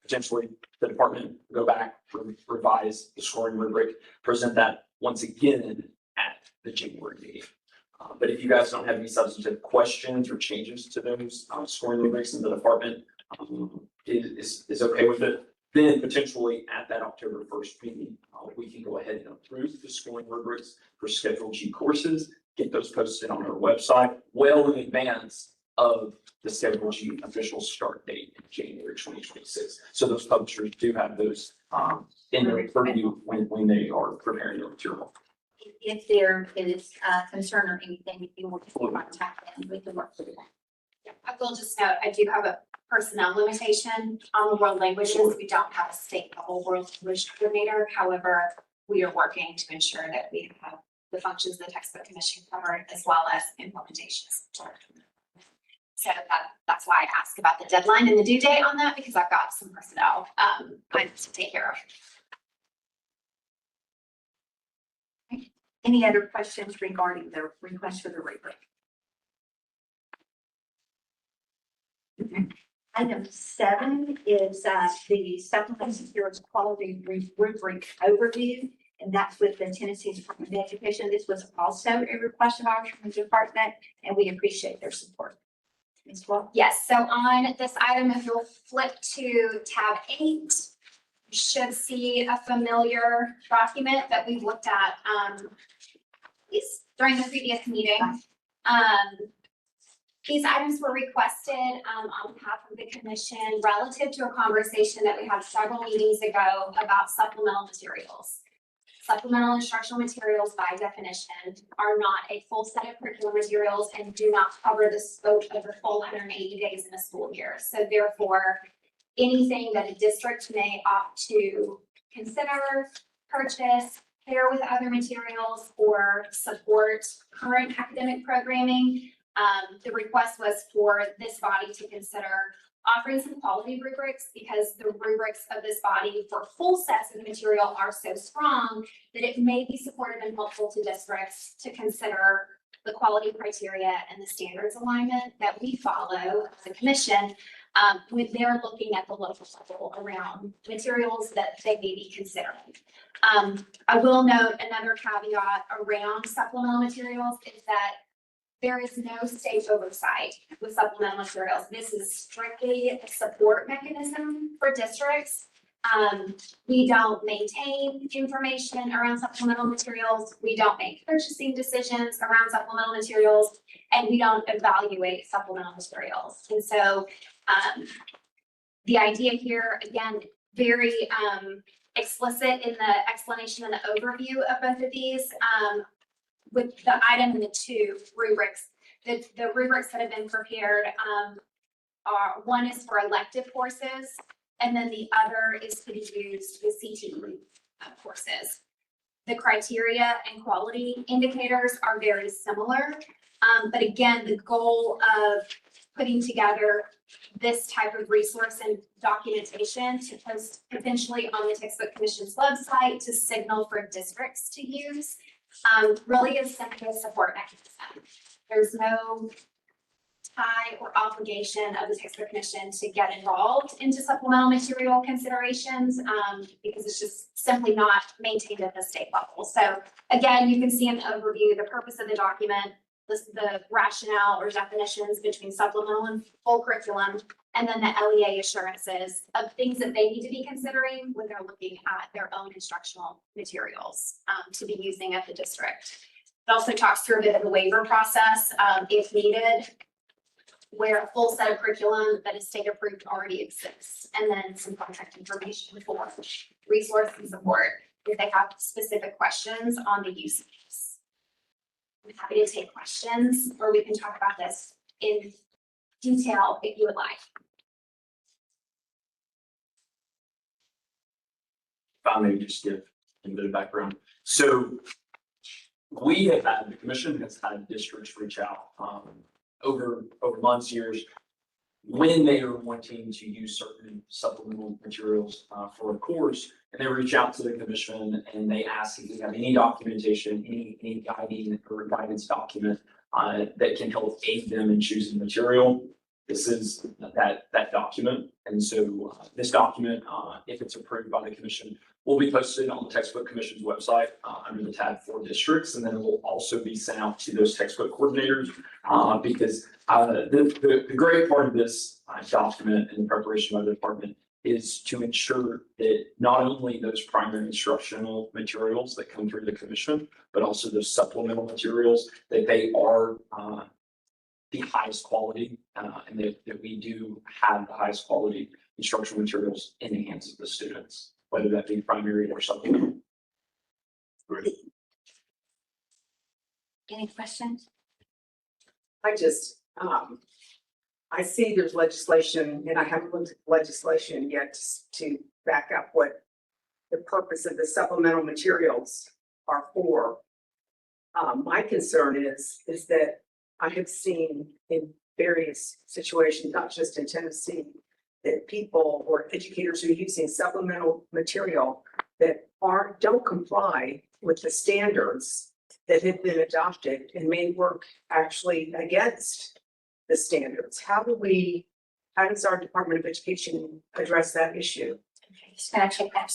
potentially the department go back, revise the scoring rubric, present that once again at the January meeting. But if you guys don't have any substantive questions or changes to those scoring rubrics, and the department is okay with it, Then potentially at that October 1st meeting, we can go ahead and approve the scoring rubrics for Schedule G courses, get those posted on our website well in advance of the Schedule G official start date in January 2026. So those publishers do have those in their purview when they are preparing their material. If there is concern or anything, if you want to contact them, we can work through that. I will just note, I do have a personnel limitation on the world languages. We don't have a state level world language coordinator. However, we are working to ensure that we have the functions of the textbook commission covered as well as implementations. So that's why I asked about the deadline and the due date on that, because I've got some personnel items to take care of. Any other questions regarding the request for the rubric? Item 7 is the supplemental materials quality rubric overview, and that's with the Tennessee Department of Education. This was also a request of ours from the department, and we appreciate their support. Ms. Wall? Yes, so on this item, if you'll flip to tab 8, you should see a familiar document that we've looked at during the previous meeting. These items were requested on behalf of the commission relative to a conversation that we had several meetings ago about supplemental materials. Supplemental instructional materials by definition are not a full set of curriculum materials and do not cover the scope of the full 180 days in a school year. So therefore, anything that a district may opt to consider, purchase, pair with other materials, or support current academic programming, the request was for this body to consider offering some quality rubrics, because the rubrics of this body for full sets of material are so strong that it may be supportive and helpful to districts to consider the quality criteria and the standards alignment that we follow as a commission when they're looking at the local level around materials that they may be considering. I will note another caveat around supplemental materials is that there is no state oversight with supplemental materials. This is strictly a support mechanism for districts. We don't maintain information around supplemental materials. We don't make purchasing decisions around supplemental materials, and we don't evaluate supplemental materials. And so the idea here, again, very explicit in the explanation and the overview of both of these. With the item and the 2 rubrics, the rubrics that have been prepared are, one is for elective courses, and then the other is to be used with CTE courses. The criteria and quality indicators are very similar, but again, the goal of putting together this type of resource and documentation to post potentially on the Textbook Commission's website to signal for districts to use really is simply a support mechanism. There's no tie or obligation of the Textbook Commission to get involved into supplemental material considerations because it's just simply not maintained at the state level. So again, you can see in the overview the purpose of the document, the rationale or definitions between supplemental and full curriculum, and then the LEA assurances of things that they need to be considering when they're looking at their own instructional materials to be using at the district. It also talks through a bit of the waiver process if needed, where a full set of curriculum that is state approved already exists, and then some contact information for resource and support if they have specific questions on the use of these. I'm happy to take questions, or we can talk about this in detail if you would like. If I may just give a bit of background. So we have had, the commission has had districts reach out over months, years, when they are wanting to use certain supplemental materials for a course, and they reach out to the commission and they ask if we have any documentation, any guiding or guidance document that can help aid them in choosing material. This is that document. And so this document, if it's approved by the commission, will be posted on the Textbook Commission's website under the tab for districts. And then it will also be sent out to those textbook coordinators because the great part of this document and preparation by the department is to ensure that not only those primary instructional materials that come through the commission, but also those supplemental materials, that they are the highest quality, and that we do have the highest quality instructional materials in the hands of the students, whether that be primary or supplemental. Any questions? I just, I see there's legislation, and I haven't looked at legislation yet to back up what the purpose of the supplemental materials are for. My concern is that I have seen in various situations, not just in Tennessee, that people or educators are using supplemental material that don't comply with the standards that have been adopted and may work actually against the standards. How does our Department of Education address that issue? Okay, just gonna check that.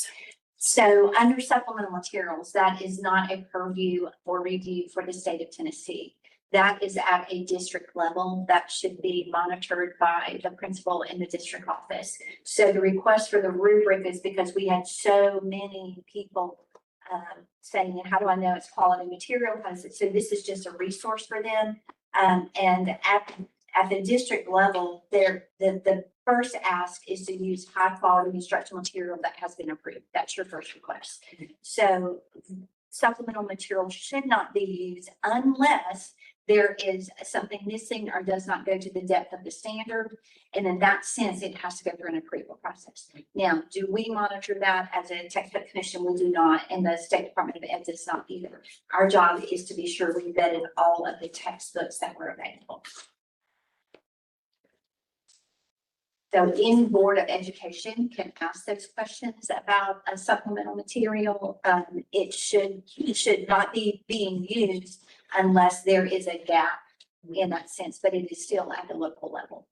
So under supplemental materials, that is not a purview or review for the state of Tennessee. That is at a district level. That should be monitored by the principal in the district office. So the request for the rubric is because we had so many people saying, how do I know it's quality material? So this is just a resource for them. And at the district level, the first ask is to use high quality instructional material that has been approved. That's your first request. So supplemental material should not be used unless there is something missing or does not go to the depth of the standard. And in that sense, it has to go through an approval process. Now, do we monitor that as a textbook commission? We do not, and the State Department of Ed does not either. Our job is to be sure we vetted all of the textbooks that were available. So any Board of Education can ask those questions about a supplemental material. It should not be being used unless there is a gap in that sense, but it is still at the local level.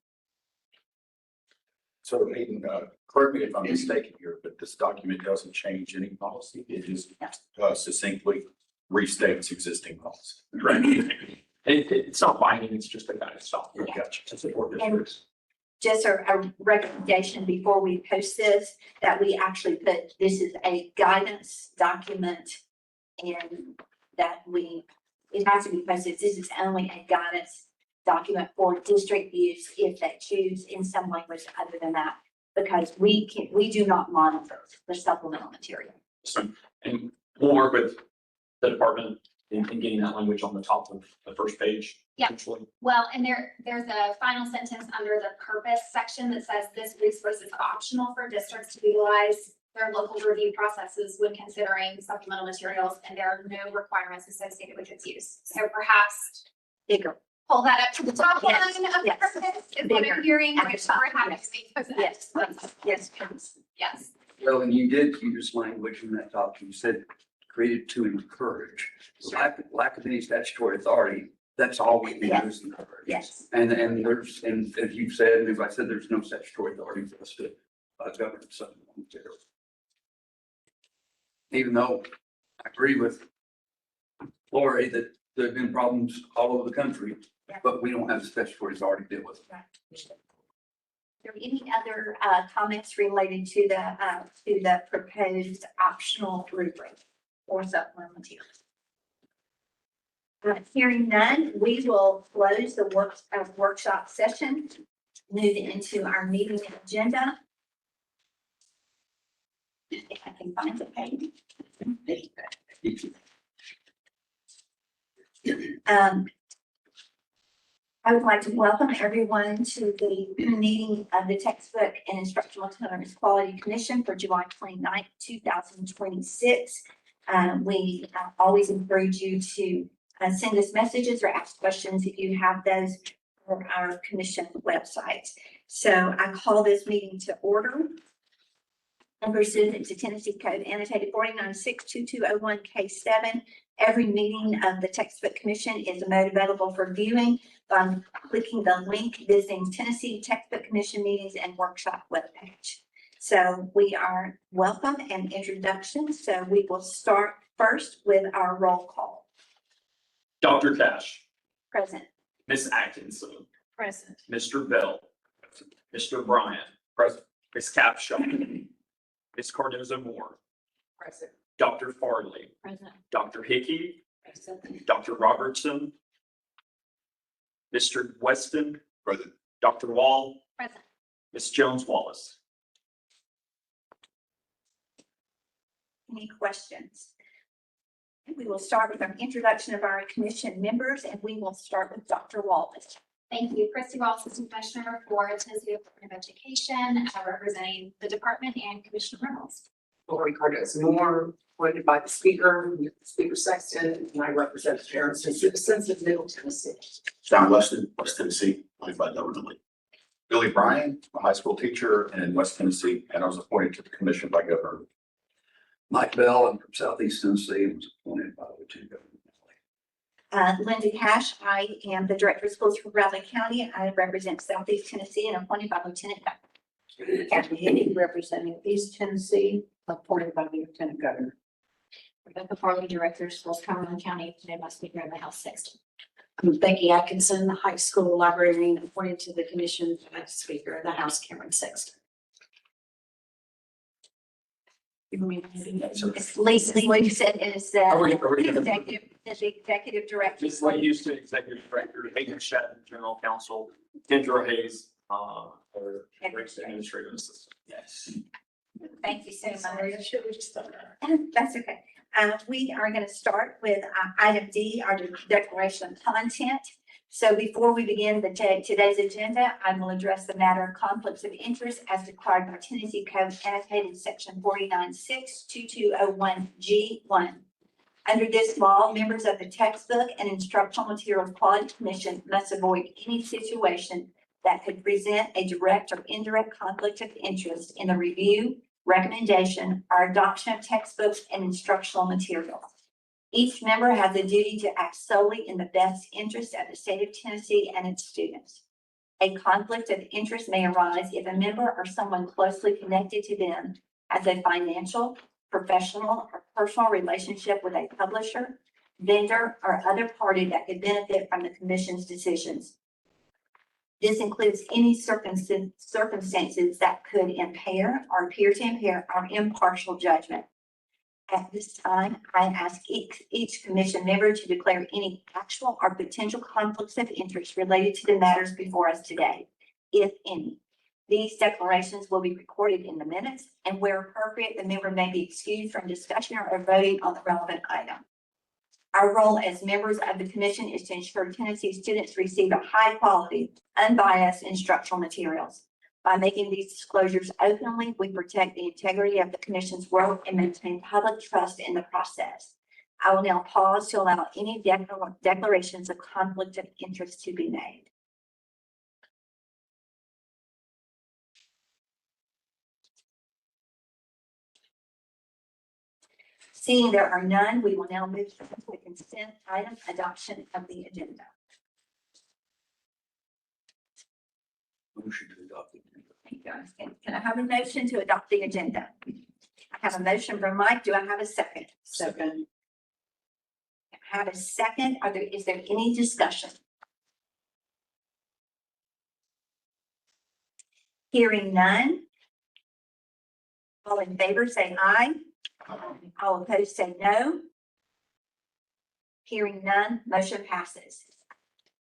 So Hayden, correct me if I'm mistaken here, but this document doesn't change any policy. It just succinctly restates existing policy. Right. It's not binding, it's just a guidance document. Yeah. Gotcha. To support And districts. just a recommendation before we post this, that we actually put, this is a guidance document and that it has to be posted. This is only a guidance document for district use if they choose in some language other than that, because we do not monitor the supplemental material. So, and we'll work with the department in getting that language on the top of the first page. Yeah. Essentially. Well, and there's a final sentence under the purpose section that says this resource is optional for districts to utilize their local review processes when considering supplemental materials, and there are no requirements associated with its use. So perhaps Bigger. pull that up to the top line Yes, of yes. purpose is what Bigger. I'm hearing, At the which top, we're happy yes. to make those Yes, edits. yes, please. Yes. Well, and you did use language in that document. You said created to encourage. Lack of any statutory authority, that's all we can do is encourage. Yes. And there's, and as you've said, and as I said, there's no statutory authority for us to govern something. Even though I agree with Lori that there have been problems all over the country, but we don't have the statutory authority to deal with it. Are there any other comments related to the proposed optional rubric or supplemental materials? Hearing none, we will close the workshop session, move into our meeting agenda. If I can find the page. I would like to welcome everyone to the meeting of the Textbook and Instructional Materials Quality Commission for July 29th, 2026. We always encourage you to send us messages or ask questions if you have those on our commission website. So I call this meeting to order. And pursuant to Tennessee Code annotated 49-6-2201 K7, every meeting of the Textbook Commission is made available for viewing by clicking the link visiting Tennessee Textbook Commission meetings and workshop webpage. So we are welcome and introductions. So we will start first with our roll call. Dr. Cash, Present. Ms. Atkinson, Present. Mr. Bell, Mr. Bryant, Present. Ms. Capshaw, Ms. Cardoza Moore, Present. Dr. Farley, Present. Dr. Hickey, Dr. Robertson, Mr. Weston, Present. Dr. Wall, Present. Ms. Jones Wallace. Any questions? We will start with our introduction of our commission members, and we will start with Dr. Wallace. Thank you. Christy Wall, Assistant Commissioner for Tennessee Department of Education, representing the department, and Commissioner Reynolds. Lori Cardoza Moore, appointed by the Speaker, Speaker Sexton, and I represent the parents and citizens of Middle Tennessee. John Weston, West Tennessee, appointed by Governor Lee. Billy Bryan, a high school teacher in West Tennessee, and I was appointed to the commission by Governor Lee. Mike Bell, I'm from Southeast Tennessee, was appointed by Lieutenant Governor. Linda Cash, I am the Director of Schools for Bradley County. I represent Southeast Tennessee and appointed by Lieutenant Governor. Kathy Hickey, representing East Tennessee, appointed by the Lieutenant Governor. Rebecca Farley, Director of Schools, Cumberland County, today by Speaker of the House Sexton. I'm Becky Atkinson, the high school librarian, appointed to the commission by Speaker of the House, Cameron Sexton. Lisa said is Are we gonna- executive director. Ms. Lee Houston, Executive Director, Hayden Shetton, General Counsel, Kendra Hayes, our Administrative Assistant. Yes. Thank you so much. Sorry, I should have just done that. That's okay. We are going to start with item D, our declaration of content. So before we begin today's agenda, I will address the matter of conflicts of interest as declared by Tennessee Code annotated section 49.62201G1. Under this law, members of the Textbook and Instructional Materials Quality Commission must avoid any situation that could present a direct or indirect conflict of interest in the review, recommendation, or adoption of textbooks and instructional materials. Each member has a duty to act solely in the best interest of the state of Tennessee and its students. A conflict of interest may arise if a member or someone closely connected to them has a financial, professional, or personal relationship with a publisher, vendor, or other party that could benefit from the commission's decisions. This includes any circumstances that could impair or appear to impair our impartial judgment. At this time, I ask each commission member to declare any actual or potential conflicts of interest related to the matters before us today, if any. These declarations will be recorded in the minutes, and where appropriate, the member may be excused from discussion or voting on the relevant item. Our role as members of the commission is to ensure Tennessee students receive a high quality, unbiased instructional materials. By making these disclosures openly, we protect the integrity of the commission's work and maintain public trust in the process. I will now pause to allow any declarations of conflict of interest to be made. Seeing there are none, we will now move to the consent item, adoption of the agenda. Motion to adopt. Thank you, guys. Can I have a motion to adopt the agenda? I have a motion from Mike. Do I have a second? Second. I have a second. Is there any discussion? Hearing none. All in favor, say aye. All opposed, say no. Hearing none, motion passes.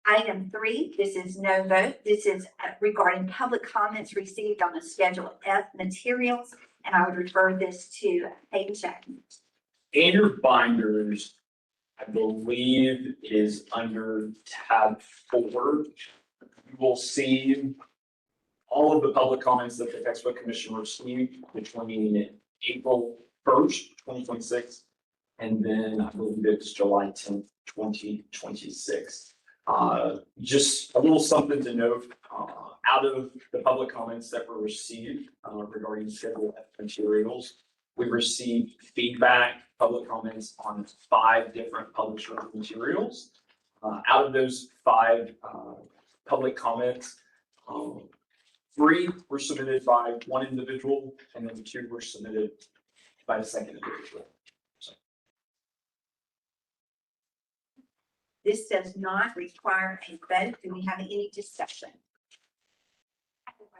Item 3, this is no vote. This is regarding public comments received on the Schedule F materials, and I would refer this to Hayden Shetton. In your binders, I believe is under tab 4. You will see all of the public comments that the Textbook Commission received between April 1st, 2026, and then I believe it's July 10th, 2026. Just a little something to note, out of the public comments that were received regarding Schedule F materials, we received feedback, public comments on 5 different publisher materials. Out of those 5 public comments, 3 were submitted by one individual, and then 2 were submitted by the second individual. This does not require a vote. Do we have any discussion?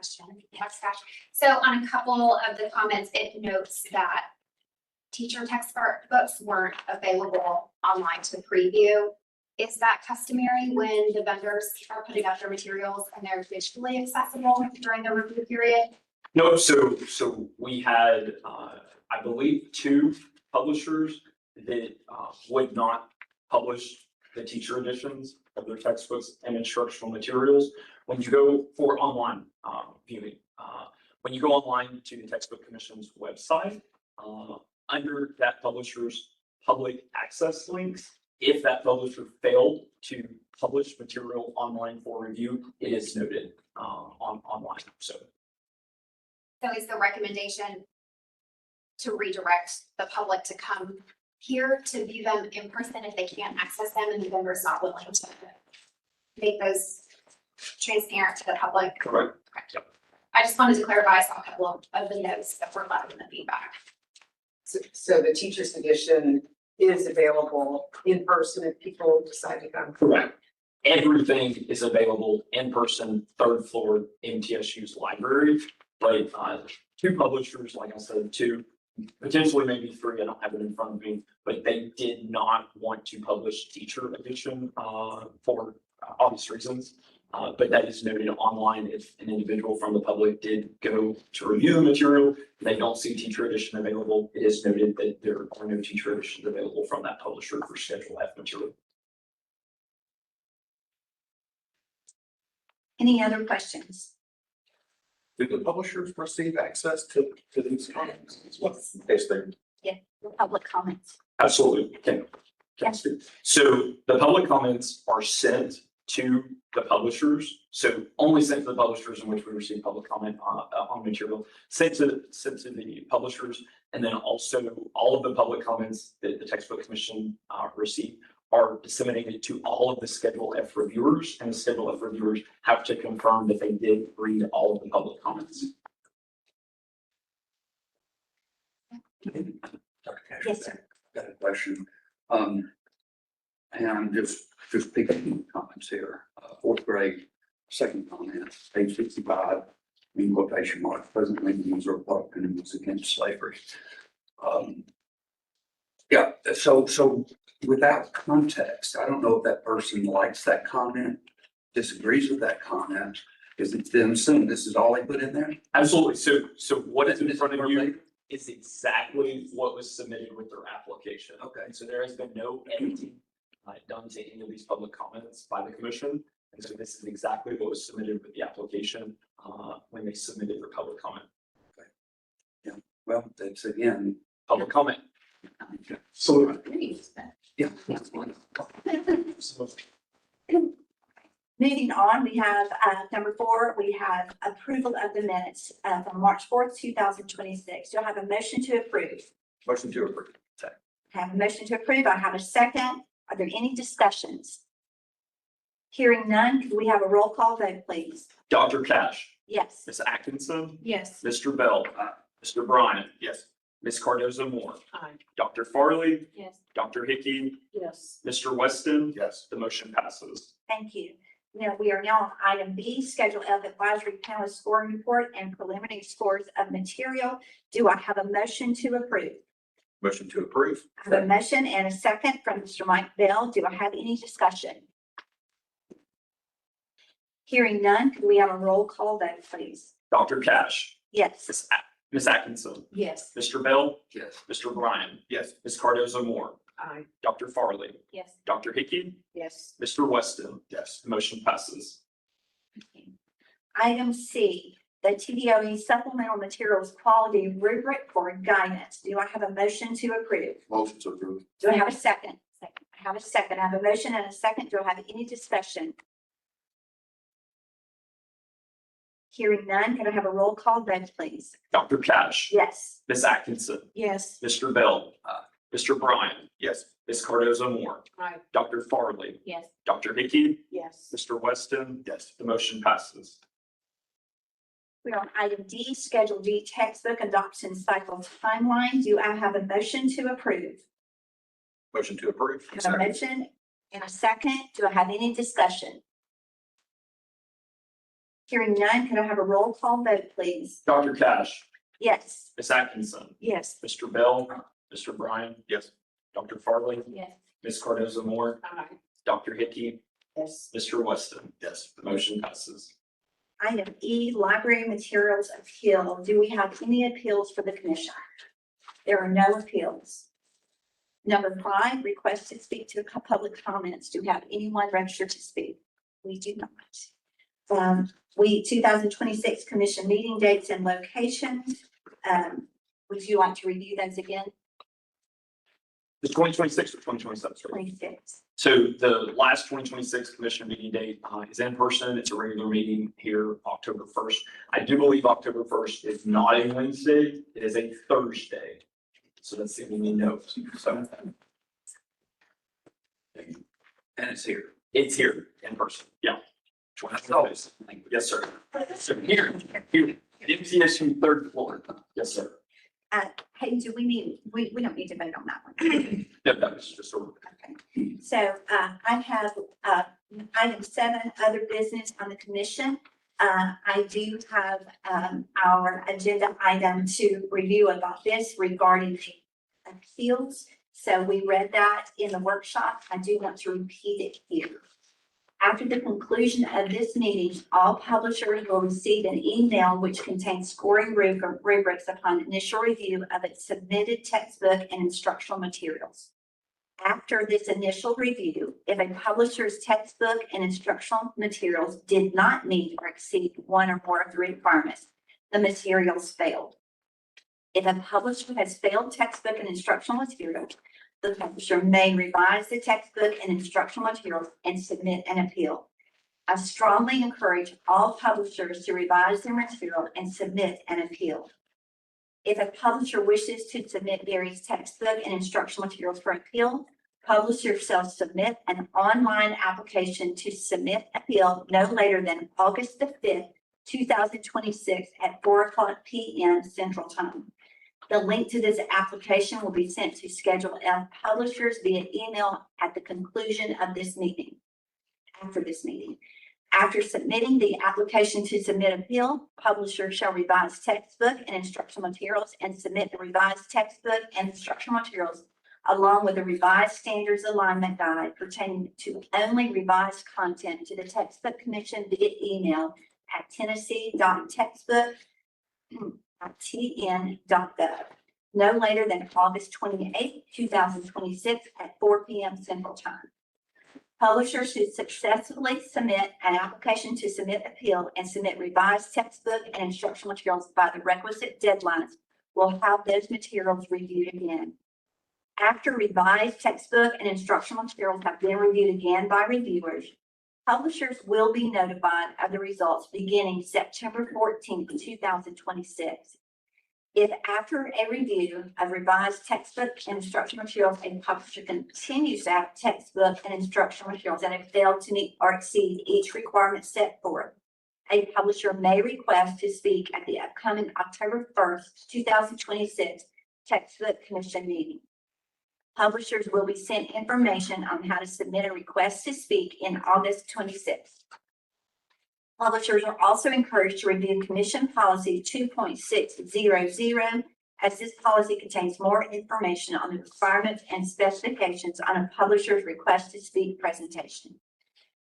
question. Yes, Scott. So on a couple of the comments, it notes that teacher textbooks weren't available online to preview. Is that customary when the vendors are putting up their materials and they're visually accessible during the review period? No, so we had, I believe, 2 publishers that would not publish the teacher editions of their textbooks and instructional materials. When you go for online viewing, when you go online to the Textbook Commission's website, under that publisher's public access links, if that publisher failed to publish material online for review, it is noted online. So Is the recommendation to redirect the public to come here to view them in person if they can't access them and the vendor's not willing to make those transparent to the public? correct. Yep. I just wanted to clarify, I saw a couple of the notes that were left in the feedback. So the teacher's edition is available in person if people decide to come. Correct. Everything is available in person, 3rd floor MTSU's library. But 2 publishers, like I said, 2, potentially maybe 3, I don't have it in front of me, but they did not want to publish teacher edition for obvious reasons. But that is noted online. If an individual from the public did go to review the material, they don't see teacher edition available, it is noted that there are no teacher editions available from that publisher for Schedule F material. Any other questions? Do the publishers receive access to these comments as well? In case they Yeah, public comments. Absolutely, can speak. So the public comments are sent to the publishers, so only sent to the publishers in which we receive public comment on material, sent to the publishers, and then also all of the public comments that the Textbook Commission receive are disseminated to all of the Schedule F reviewers, and the Schedule F reviewers have to confirm that they did read all of the public comments. Dr. Cash, Yes, sir. Got a question. And I'm just picking comments here. 4th grade, second comment, page 65, in quotation marks, President Lincoln was a Republican and was against slavery. Yeah, so without context, I don't know if that person likes that comment, disagrees with that comment. Is it then assumed this is all they put in there? Absolutely. So what is in front of you is exactly what was submitted with their application. Okay. So there has been no editing done to any of these public comments by the commission. And so this is exactly what was submitted with the application when they submitted their public comment. Well, that's again. Public comment. So. Yeah. Moving on, we have number 4, we have approval of the minutes from March 4th, 2026. Do I have a motion to approve? motion to approve. I have a motion to approve. I have a second. Are there any discussions? Hearing none, could we have a roll call vote, please? Dr. Cash, Yes. Ms. Atkinson, Yes. Mr. Bell, Mr. Bryant, Yes. Ms. Cardoza Moore, Aye. Dr. Farley, Yes. Dr. Hickey, Yes. Mr. Weston, Yes. the motion passes. Thank you. Now, we are now on item B, Schedule F Advisory Panel Scoring Report and Preliminary Scores of Material. Do I have a motion to approve? Motion to approve. I have a motion and a second from Mr. Mike Bell. Do I have any discussion? Hearing none, can we have a roll call vote, please? Dr. Cash, Yes. Ms. Atkinson, Yes. Mr. Bell, Yes. Mr. Bryan, Yes. Ms. Cardoza Moore, Aye. Dr. Farley, Yes. Dr. Hickey, Yes. Mr. Weston, Yes. the motion passes. Item C, the TDOE Supplemental Materials Quality Rubric for Guidance. Do I have a motion to approve? Motion to approve. Do I have a second? I have a second. I have a motion and a second. Do I have any discussion? Hearing none, can I have a roll call vote, please? Dr. Cash, Yes. Ms. Atkinson, Yes. Mr. Bell, Mr. Bryan, Yes. Ms. Cardoza Moore, Aye. Dr. Farley, Yes. Dr. Hickey, Yes. Mr. Weston, Yes. the motion passes. We're on item D, Schedule D Textbook Adoption Cycle Timeline. Do I have a motion to approve? Motion to approve. I have a motion and a second. Do I have any discussion? Hearing none, could I have a roll call vote, please? Dr. Cash, Yes. Ms. Atkinson, Yes. Mr. Bell, Mr. Bryan. Yes. Dr. Farley, Yes. Ms. Cardoza Moore, Dr. Hickey, Yes. Mr. Weston. Yes. The motion passes. Item E, library materials appeal. Do we have any appeals for the commission? There are no appeals. Number 5, request to speak to public comments. Do we have anyone registered to speak? We do not. 2026 commission meeting dates and locations. Would you like to review those again? The 2026 or 2027, sorry. 26. So the last 2026 commission meeting date is in person. It's a regular meeting here, October 1st. I do believe October 1st is not a Wednesday. It is a Thursday. So that's the only note. So And it's here. it's here in person. Yeah. Yes, sir. So here, MTSU third floor. Yes, sir. Hey, do we need, we don't need to vote on that one. No, that was just sort of. Okay. So, I have, item 7, other business on the commission. I do have, our agenda item to review about this regarding the appeals. So we read that in the workshop. I do want to repeat it here. After the conclusion of this meeting, all publishers will receive an email which contains scoring rubrics upon initial review of its submitted textbook and instructional materials. After this initial review, if a publisher's textbook and instructional materials did not meet or exceed one or more of the requirements, the materials failed. If a publisher has failed textbook and instructional materials, the publisher may revise the textbook and instructional materials and submit an appeal. I strongly encourage all publishers to revise their material and submit an appeal. If a publisher wishes to submit various textbook and instructional materials for appeal, publishers shall submit an online application to submit appeal no later than August the 5th, 2026 at 4:00 p.m. Central Time. The link to this application will be sent to Schedule F publishers via email at the conclusion of this meeting. After submitting the application to submit appeal, publishers shall revise textbook and instructional materials and submit the revised textbook and instructional materials along with a revised standards alignment guide pertaining to only revised content to the Textbook Commission via email at tennessee.textbook.tn.gov no later than August 28, 2026 at 4 p.m. Central Time. Publishers who successfully submit an application to submit appeal and submit revised textbook and instructional materials by the requisite deadlines will have those materials reviewed again. After revised textbook and instructional materials have been reviewed again by reviewers, publishers will be notified of the results beginning September 14, 2026. If after a review of revised textbook and instructional materials, a publisher continues to have textbook and instructional materials that have failed to meet or exceed each requirement set forth, a publisher may request to speak at the upcoming October 1st, 2026 Textbook Commission meeting. Publishers will be sent information on how to submit a request to speak in August 26th. Publishers are also encouraged to review Commission Policy 2.600, as this policy contains more information on the requirements and specifications on a publisher's request to speak presentation.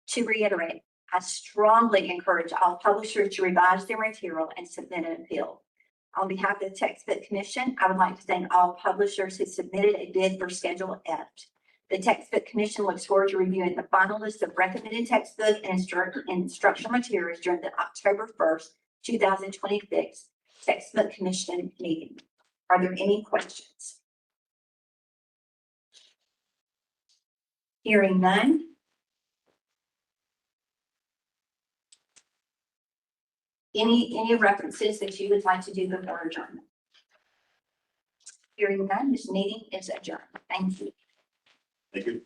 To reiterate, I strongly encourage all publishers to revise their material and submit an appeal. On behalf of the Textbook Commission, I would like to thank all publishers who submitted a bid for Schedule F. The Textbook Commission looks forward to reviewing the final list of recommended textbook and instructional materials during the October 1st, 2026 Textbook Commission meeting. Are there any questions? Hearing none. Any references that you would like to do before adjournment? Hearing none, this meeting is adjourned. Thank you. Thank you.